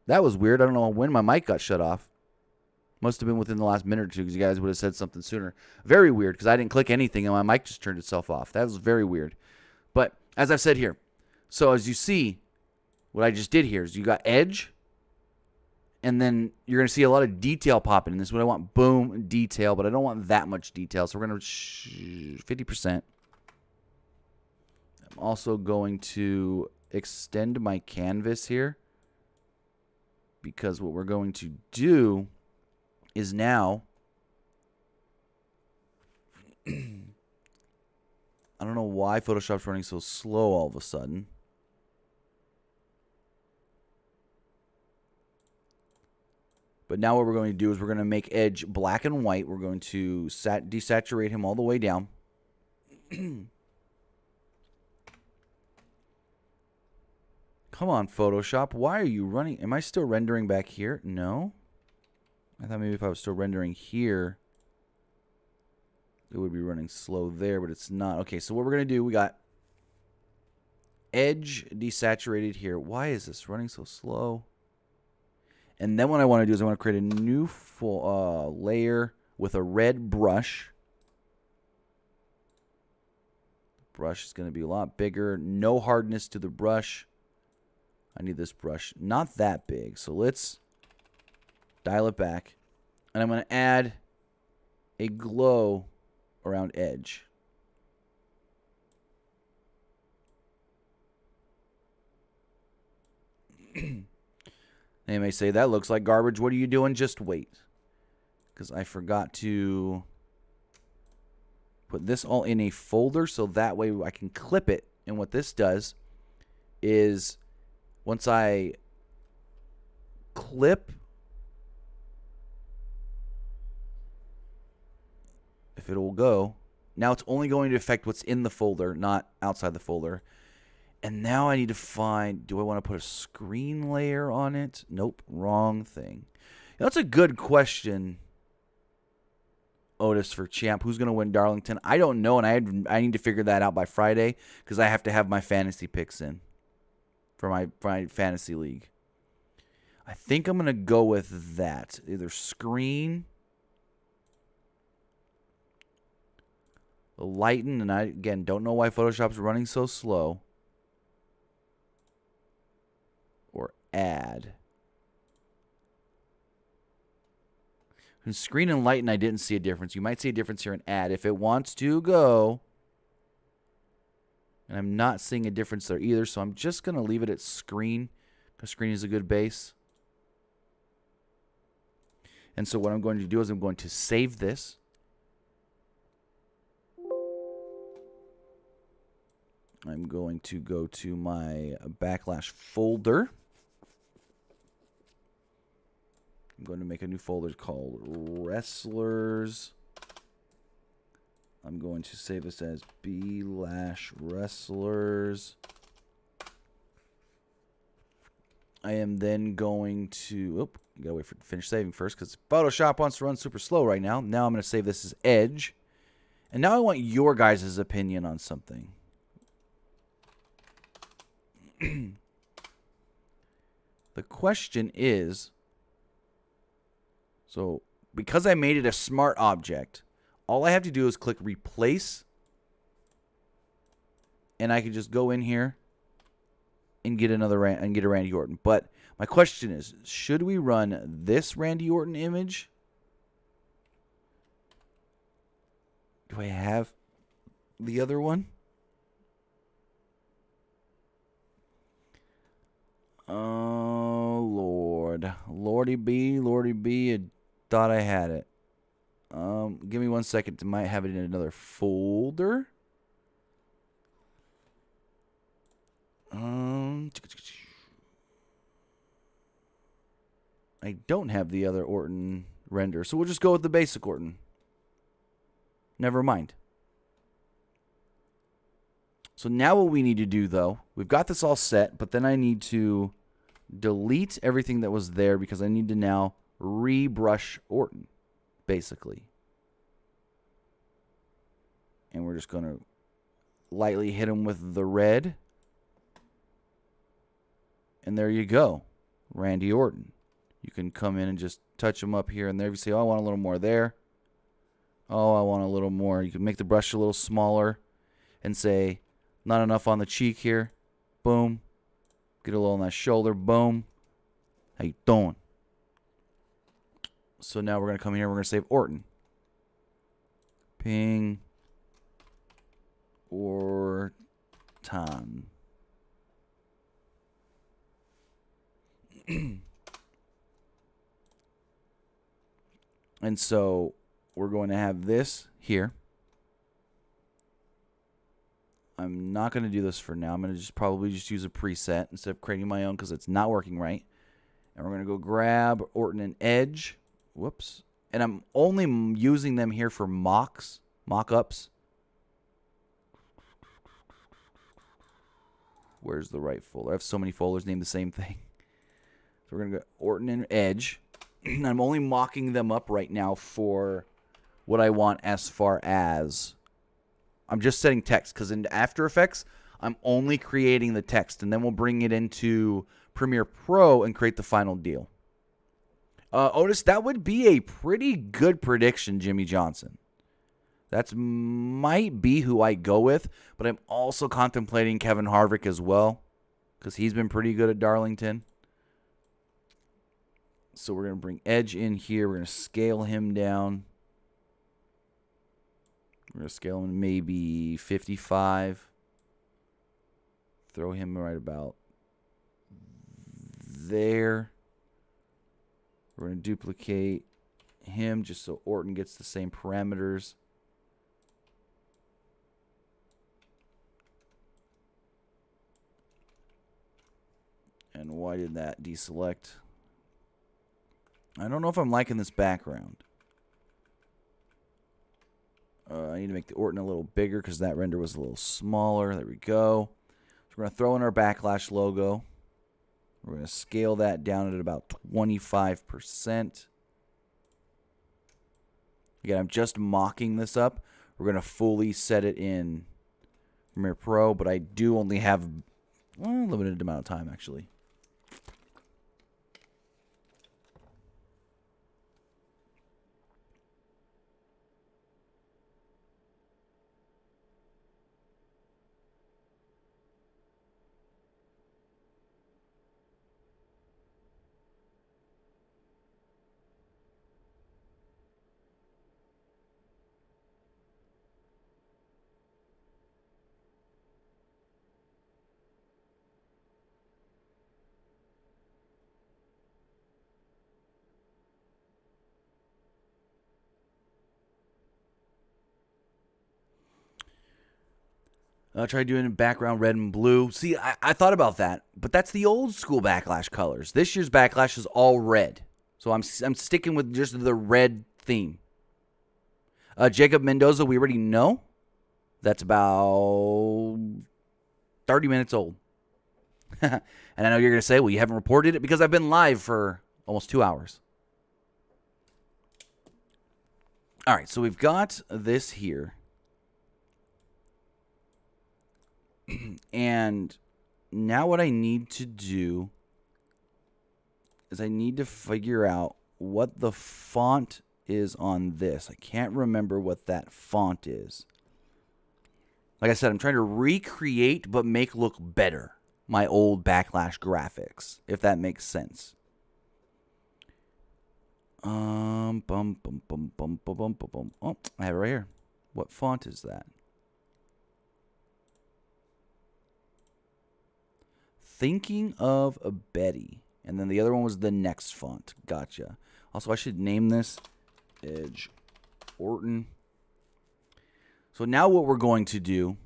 That was weird. I don't know when my mic got shut off. Must have been within the last minute or two because you guys would have said something sooner. Very weird because I didn't click anything and my mic just turned itself off. That was very weird. But as I've said here, so as you see, what I just did here is you got Edge, and then you're going to see a lot of detail popping in this. What I want, boom, detail, but I don't want that much detail. So we're going to 50%. I'm also going to extend my canvas here because what we're going to do is now, I don't know why Photoshop's running so slow all of a sudden. But now what we're going to do is we're going to make Edge black and white. We're going to desaturate him all the way down. Come on, Photoshop. Why are you running? Am I still rendering back here? No. I thought maybe if I was still rendering here, it would be running slow there, but it's not. Okay, so what we're going to do, we got Edge desaturated here. Why is this running so slow? And then what I want to do is I want to create a new full layer with a red brush. The brush is going to be a lot bigger. No hardness to the brush. I need this brush not that big. So let's dial it back. And I'm going to add a glow around Edge. They may say, that looks like garbage. What are you doing? Just wait. Because I forgot to put this all in a folder so that way I can clip it. And what this does is once I clip, if it will go, now it's only going to affect what's in the folder, not outside the folder. And now I need to find, do I want to put a screen layer on it? Nope, wrong thing. That's a good question, Otis, for champ. Who's going to win Darlington? I don't know, and I need to figure that out by Friday because I have to have my fantasy picks in for my fantasy league. I think I'm going to go with that. Either screen, lighten, and I, again, don't know why Photoshop's running so slow. Or add. In screen and lighten, I didn't see a difference. You might see a difference here in add. If it wants to go, and I'm not seeing a difference there either, so I'm just going to leave it at screen, because screen is a good base. And so what I'm going to do is I'm going to save this. I'm going to go to my Backlash folder. I'm going to make a new folder called Wrestlers. I'm going to save this as B-Wrestlers. I am then going to... Oh, you gotta wait for it to finish saving first because Photoshop wants to run super slow right now. Now I'm going to save this as Edge. And now I want your guys' opinion on something. The question is... So, because I made it a smart object, all I have to do is click replace, and I can just go in here and get a Randy Orton. But my question is, should we run this Randy Orton image? Do I have the other one? Oh, Lord. Lordy B, I thought I had it. Give me 1 second. I might have it in another folder. I don't have the other Orton render, so we'll just go with the basic Orton. Never mind. So now what we need to do, though, we've got this all set, but then I need to delete everything that was there because I need to now rebrush Orton, basically. And we're just going to lightly hit him with the red. And there you go. Randy Orton. You can come in and just touch him up here and there. If you say, oh, I want a little more there. Oh, I want a little more. You can make the brush a little smaller and say, not enough on the cheek here. Boom. Get a little on that shoulder. Boom. How you doing? So now we're going to come here. We're going to save Orton. Ping. Orton. And so we're going to have this here. I'm not going to do this for now. I'm going to probably use a preset instead of creating my own because it's not working right. And we're going to go grab Orton and Edge. Whoops. And I'm only using them here for mock-ups. Where's the right folder? I have so many folders named the same thing. So we're going to go Orton and Edge. I'm only mocking them up right now for what I want as far as... I'm just setting text because in After Effects, I'm only creating the text. And then we'll bring it into Premiere Pro and create the final deal. Otis, that would be a pretty good prediction, Jimmy Johnson. That might be who I go with, but I'm also contemplating Kevin Harvick as well. because he's been pretty good at Darlington. So we're going to bring Edge in here. We're going to scale him down. We're going to scale him to maybe 55. Throw him right about there. We're going to duplicate him just so Orton gets the same parameters. And why did that deselect? I don't know if I'm liking this background. I need to make the Orton a little bigger because that render was a little smaller. There we go. So we're going to throw in our Backlash logo. We're going to scale that down at about 25%. Again, I'm just mocking this up. We're going to fully set it in Premiere Pro, but I do only have a limited amount of time, actually. Try doing background red and blue. See, I thought about that, but that's the old school Backlash colors. This year's Backlash is all red. So I'm sticking with just the red theme. Jacob Mendoza, we already know. That's about 30 minutes old. And I know you're going to say, well, you haven't reported it because I've been live for almost 2 hours. All right, so we've got this here. And now what I need to do is I need to figure out what the font is on this. I can't remember what that font is. Like I said, I'm trying to recreate but make look better my old Backlash graphics, if that makes sense. Oh, I have it right here. What font is that? Thinking of a Betty. And then the other one was the next font. Gotcha. Also, I should name this Edge Orton. So now what we're going to do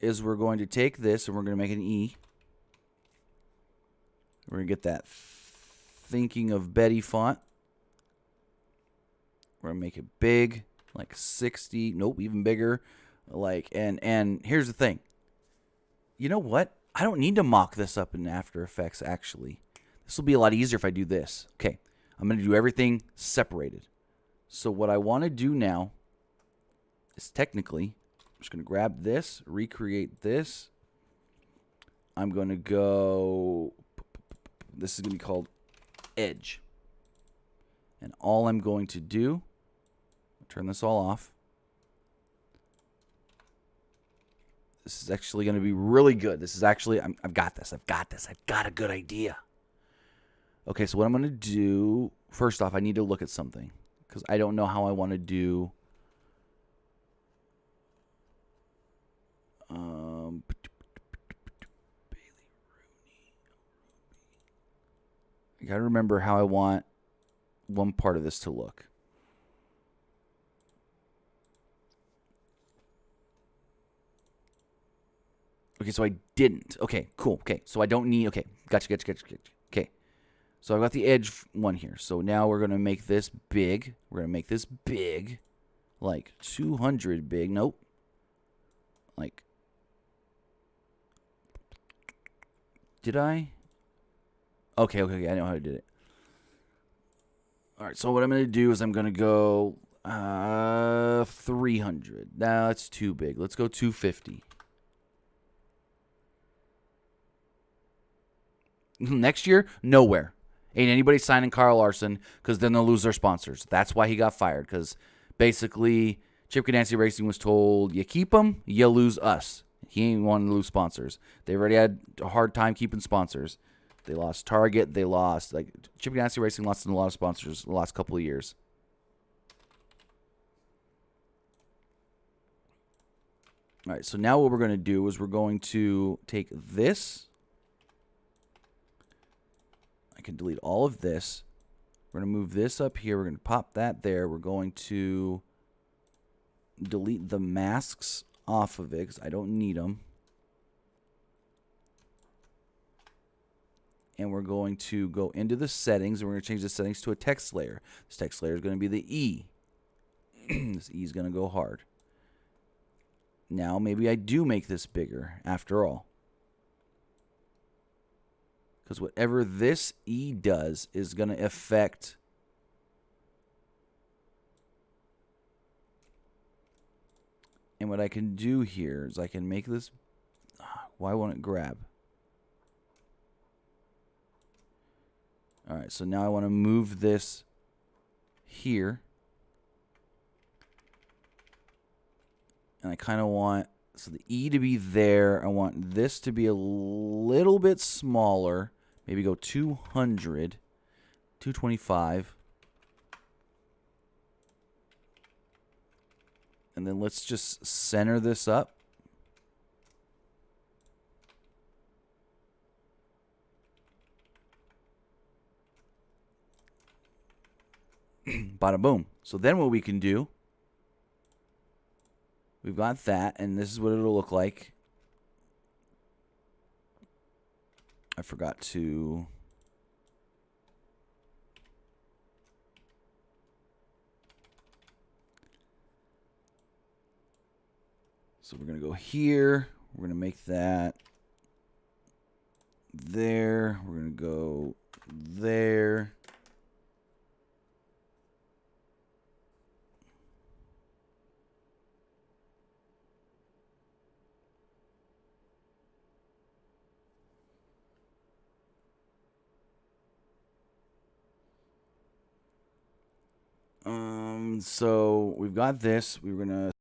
is we're going to take this and we're going to make an E. We're going to get that Thinking of Betty font. We're going to make it big, like 60. Nope, even bigger. Like, and here's the thing. You know what? I don't need to mock this up in After Effects, actually. This will be a lot easier if I do this. Okay, I'm going to do everything separated. So what I want to do now is technically, I'm just going to grab this, recreate this. I'm going to go, this is going to be called Edge. And all I'm going to do, turn this all off. This is actually going to be really good. This is actually, I've got this. I've got a good idea. Okay, so what I'm going to do, first off, I need to look at something. Because I don't know how I want to do. I got to remember how I want one part of this to look. Okay, so I didn't. Okay, cool. Okay, so I don't need... Okay, gotcha. Okay, so I've got the Edge one here. So now we're going to make this big. We're going to make this big. Like 200 big. Nope. Like... Did I? Okay, I know how I did it. All right, so what I'm going to do is I'm going to go 300. Nah, that's too big. Let's go 250. Next year, nowhere. Ain't anybody signing Carl Larson because then they'll lose their sponsors. That's why he got fired, because basically Chip Ganassi Racing was told, you keep him, you lose us. He ain't wanting to lose sponsors. They already had a hard time keeping sponsors. They lost Target. They lost, like, Chip Ganassi Racing lost a lot of sponsors the last couple of years. All right, so now what we're going to do is we're going to take this. I can delete all of this. We're going to move this up here. We're going to pop that there. We're going to delete the masks off of it because I don't need them. And we're going to go into the settings, and we're going to change the settings to a text layer. This text layer is going to be the E. This E is going to go hard. Now, maybe I do make this bigger, after all. Because whatever this E does is going to affect... And what I can do here is I can make this... Why won't it grab? All right, so now I want to move this here. And I kind of want, so the E to be there. I want this to be a little bit smaller. Maybe go 200, 225. And then let's just center this up. Bada boom. So then what we can do, we've got that, and this is what it'll look like. I forgot to... So we're going to go here. We're going to make that there. We're going to go there. So we've got this. We're going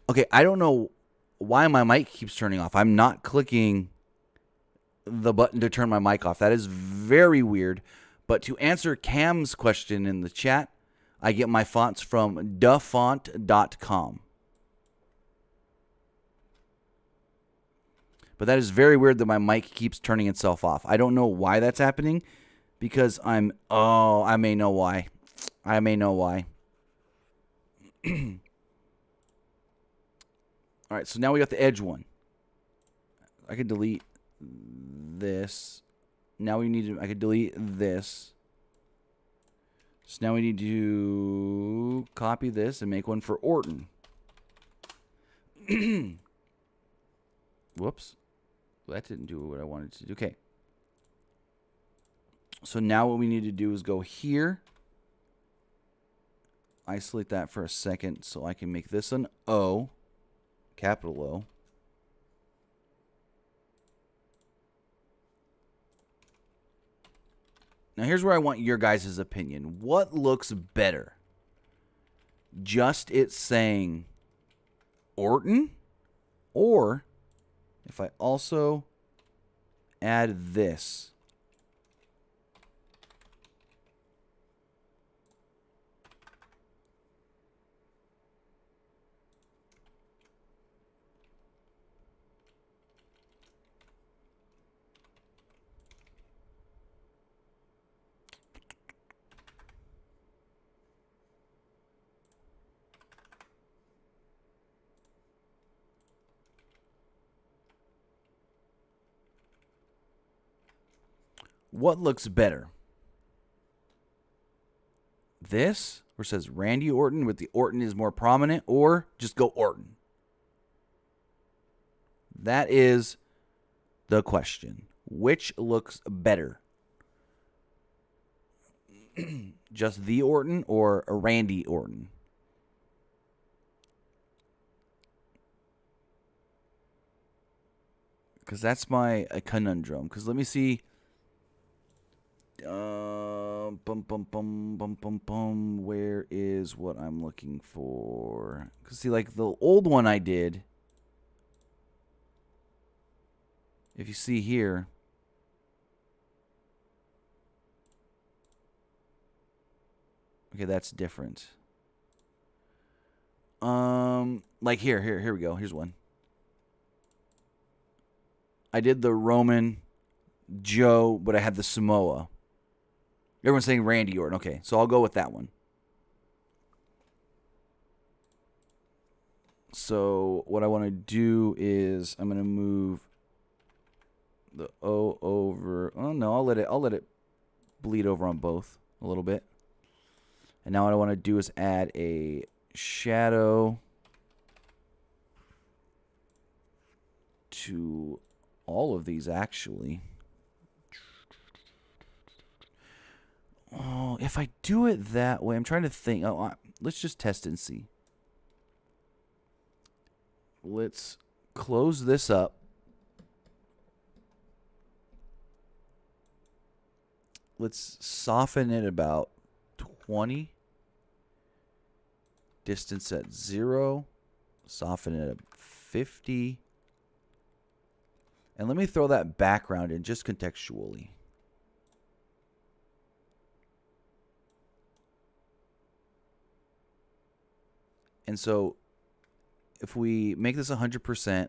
Okay, I don't know why my mic keeps turning off. I'm not clicking the button to turn my mic off. That is very weird. But to answer Cam's question in the chat, I get my fonts from dafont.com. But that is very weird that my mic keeps turning itself off. I don't know why that's happening because I'm... Oh, I may know why. I may know why. All right, so now we got the edge one. I could delete this. Now we need to... I could delete this. So now we need to copy this and make one for Orton. Whoops. Well, that didn't do what I wanted to do. Okay. So now what we need to do is go here. Isolate that for a second so I can make this an O. Capital O. Now here's where I want your guys' opinion. What looks better? Just it saying Orton? Or if I also add this. What looks better? This, where it says Randy Orton with the Orton is more prominent, or just go Orton? That is the question. Which looks better? Just the Orton or a Randy Orton? Because that's my conundrum. Because let me see. Bum, bum, bum, bum, bum, bum. Where is what I'm looking for? Because see, like the old one I did. If you see here. Okay, that's different. Like here we go. Here's one. I did the Roman Joe, but I had the Samoa. Everyone's saying Randy Orton. Okay, so I'll go with that one. So what I want to do is I'm going to move the O over. Oh no, I'll let it bleed over on both a little bit. And now what I want to do is add a shadow to all of these, actually. Oh, if I do it that way, I'm trying to think. Oh, let's just test and see. Let's close this up. Let's soften it about 20. Distance at 0. Soften it at 50. And let me throw that background in just contextually. And so if we make this 100%,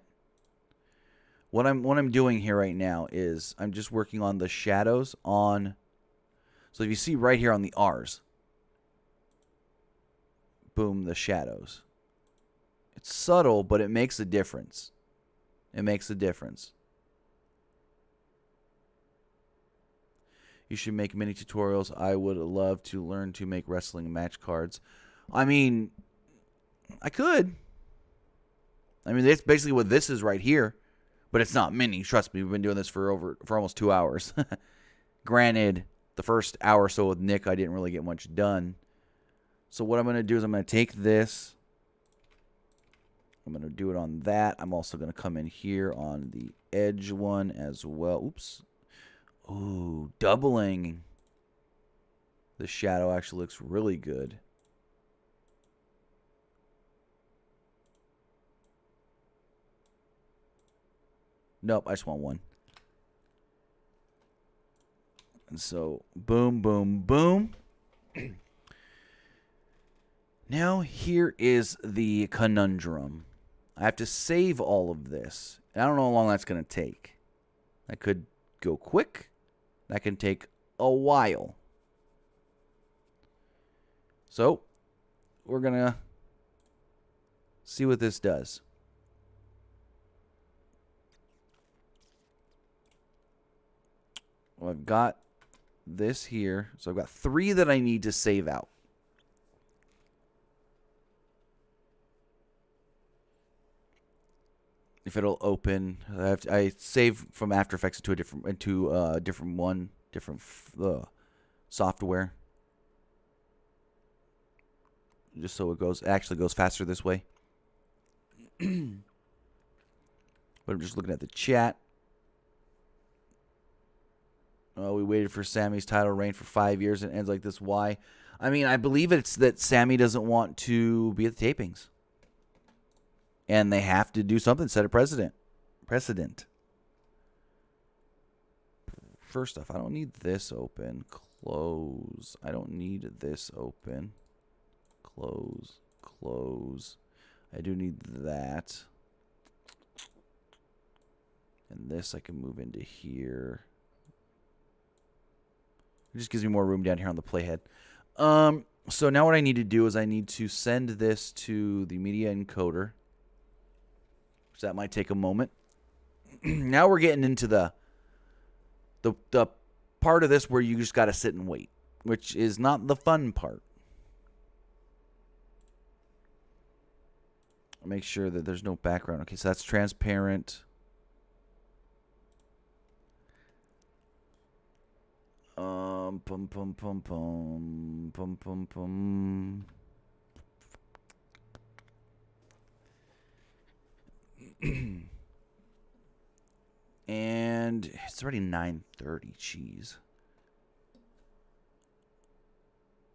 what I'm doing here right now is I'm just working on the shadows on. So if you see right here on the R's, boom, the shadows. It's subtle, but it makes a difference. It makes a difference. You should make mini tutorials. I would love to learn to make wrestling match cards. I mean, I could. I mean, that's basically what this is right here. But it's not mini. Trust me, we've been doing this for almost 2 hours. Granted, the first hour or so with Nick, I didn't really get much done. So what I'm going to do is I'm going to take this. I'm going to do it on that. I'm also going to come in here on the edge one as well. Oops. Ooh, doubling. The shadow actually looks really good. Nope, I just want one. And so, boom, boom, boom. Now, here is the conundrum. I have to save all of this. And I don't know how long that's going to take. That could go quick. That can take a while. So, we're going to see what this does. Well, I've got this here. So I've got 3 that I need to save out. If it'll open, I save from After Effects into a different software. Just so it actually goes faster this way. But I'm just looking at the chat. Oh, we waited for Sami's title reign for 5 years and it ends like this. Why? I mean, I believe it's that Sami doesn't want to be at the tapings. And they have to do something, set a precedent. First off, I don't need this open. Close. I don't need this open. Close. Close. I do need that. And this I can move into here. It just gives me more room down here on the playhead. So now what I need to do is I need to send this to the media encoder. So that might take a moment. Now we're getting into the part of this where you just got to sit and wait, which is not the fun part. Make sure that there's no background. Okay, so that's transparent. Pum pum pum pum pum pum pum. And it's already 9:30. Jeez.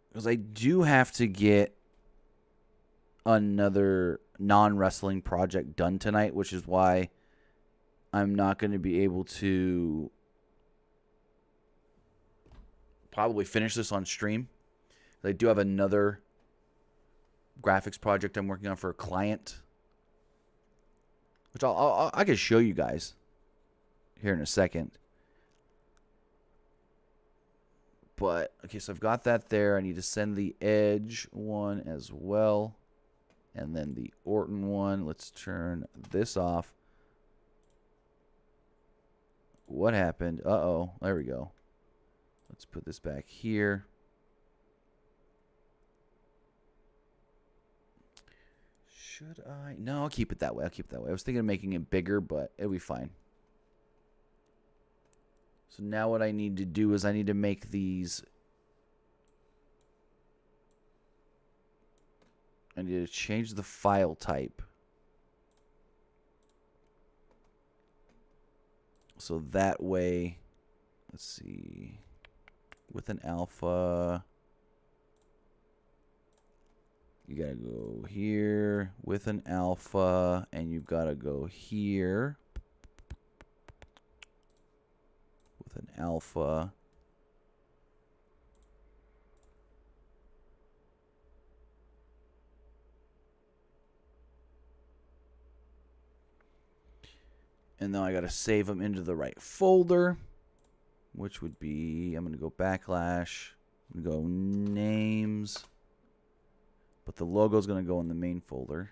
Because I do have to get another non-wrestling project done tonight, which is why I'm not going to be able to probably finish this on stream. I do have another graphics project I'm working on for a client, which I can show you guys here in a second. But, okay, so I've got that there. I need to send the Edge one as well. And then the Orton one. Let's turn this off. What happened? Uh-oh. There we go. Let's put this back here. Should I? No, I'll keep it that way. I'll keep it that way. I was thinking of making it bigger, but it'll be fine. So now what I need to do is I need to make these. I need to change the file type. So that way, let's see, with an alpha, you gotta go here with an alpha, and you've gotta go here with an alpha. And now I got to save them into the right folder, which would be, I'm going to go Backlash, I'm going to go Names, but the logo is going to go in the main folder.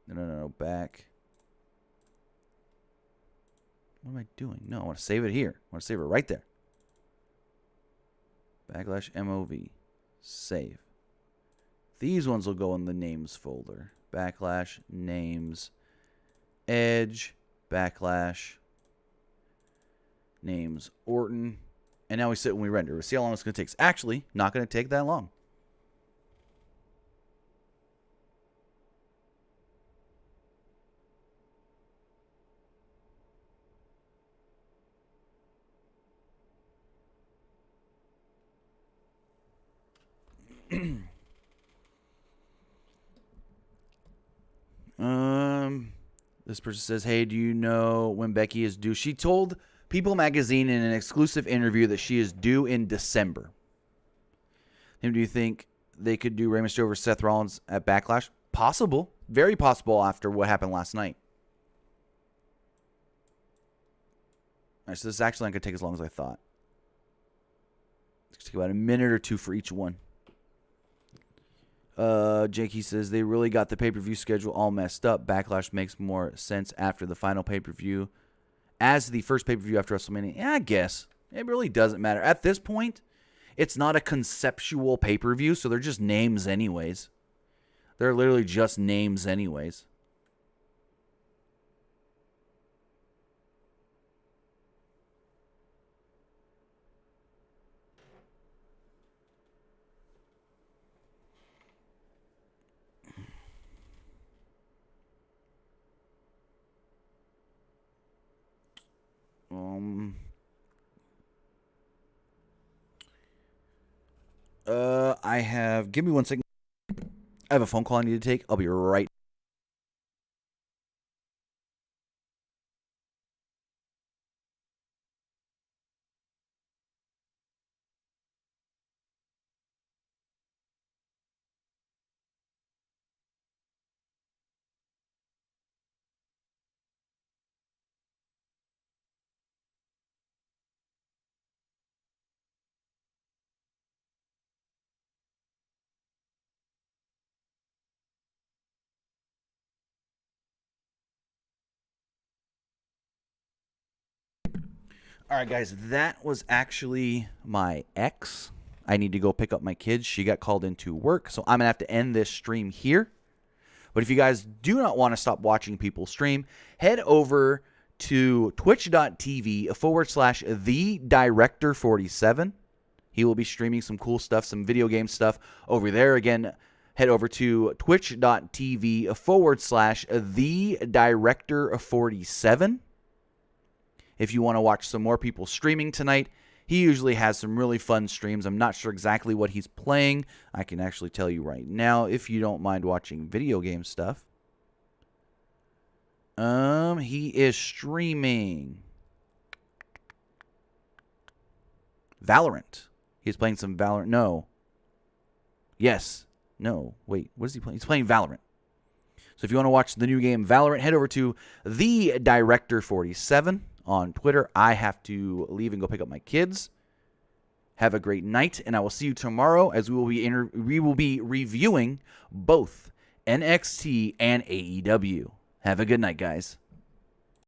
No, back. What am I doing? No, I want to save it here. I want to save it right there. Backlash MOV. Save. These ones will go in the Names folder. Backlash, Names, Edge, Backlash, Names, Orton, and now we sit when we render. We'll see how long it's going to take. It's actually not going to take that long. This person says, hey, do you know when Becky is due? She told People Magazine in an exclusive interview that she is due in December. And do you think they could do Rey Mysterio over Seth Rollins at Backlash? Possible. Very possible after what happened last night. All right, so this is actually not going to take as long as I thought. It's going to take about a minute or two for each one. Jakey says they really got the pay-per-view schedule all messed up. Backlash makes more sense after the final pay-per-view as the first pay-per-view after WrestleMania. Yeah, I guess. It really doesn't matter. At this point, it's not a conceptual pay-per-view, so they're just names anyways. They're literally just names anyways. Give me 1 second. I have a phone call I need to take. I'll be right. All right, guys, that was actually my ex. I need to go pick up my kids. She got called into work, so I'm going to have to end this stream here. But if you guys do not want to stop watching people stream, head over to twitch.tv/thedirector47. He will be streaming some cool stuff, some video game stuff over there. Again, head over to twitch.tv/thedirector47. If you want to watch some more people streaming tonight, he usually has some really fun streams. I'm not sure exactly what he's playing. I can actually tell you right now if you don't mind watching video game stuff. He is streaming Valerant. He's playing some Valorant. No. Yes. No. Wait. What is he playing? He's playing Valorant. So if you want to watch the new game Valorant, head over to the Director47 on Twitter. I have to leave and go pick up my kids. Have a great night, and I will see you tomorrow as we will be reviewing both NXT and AEW. Have a good night, guys.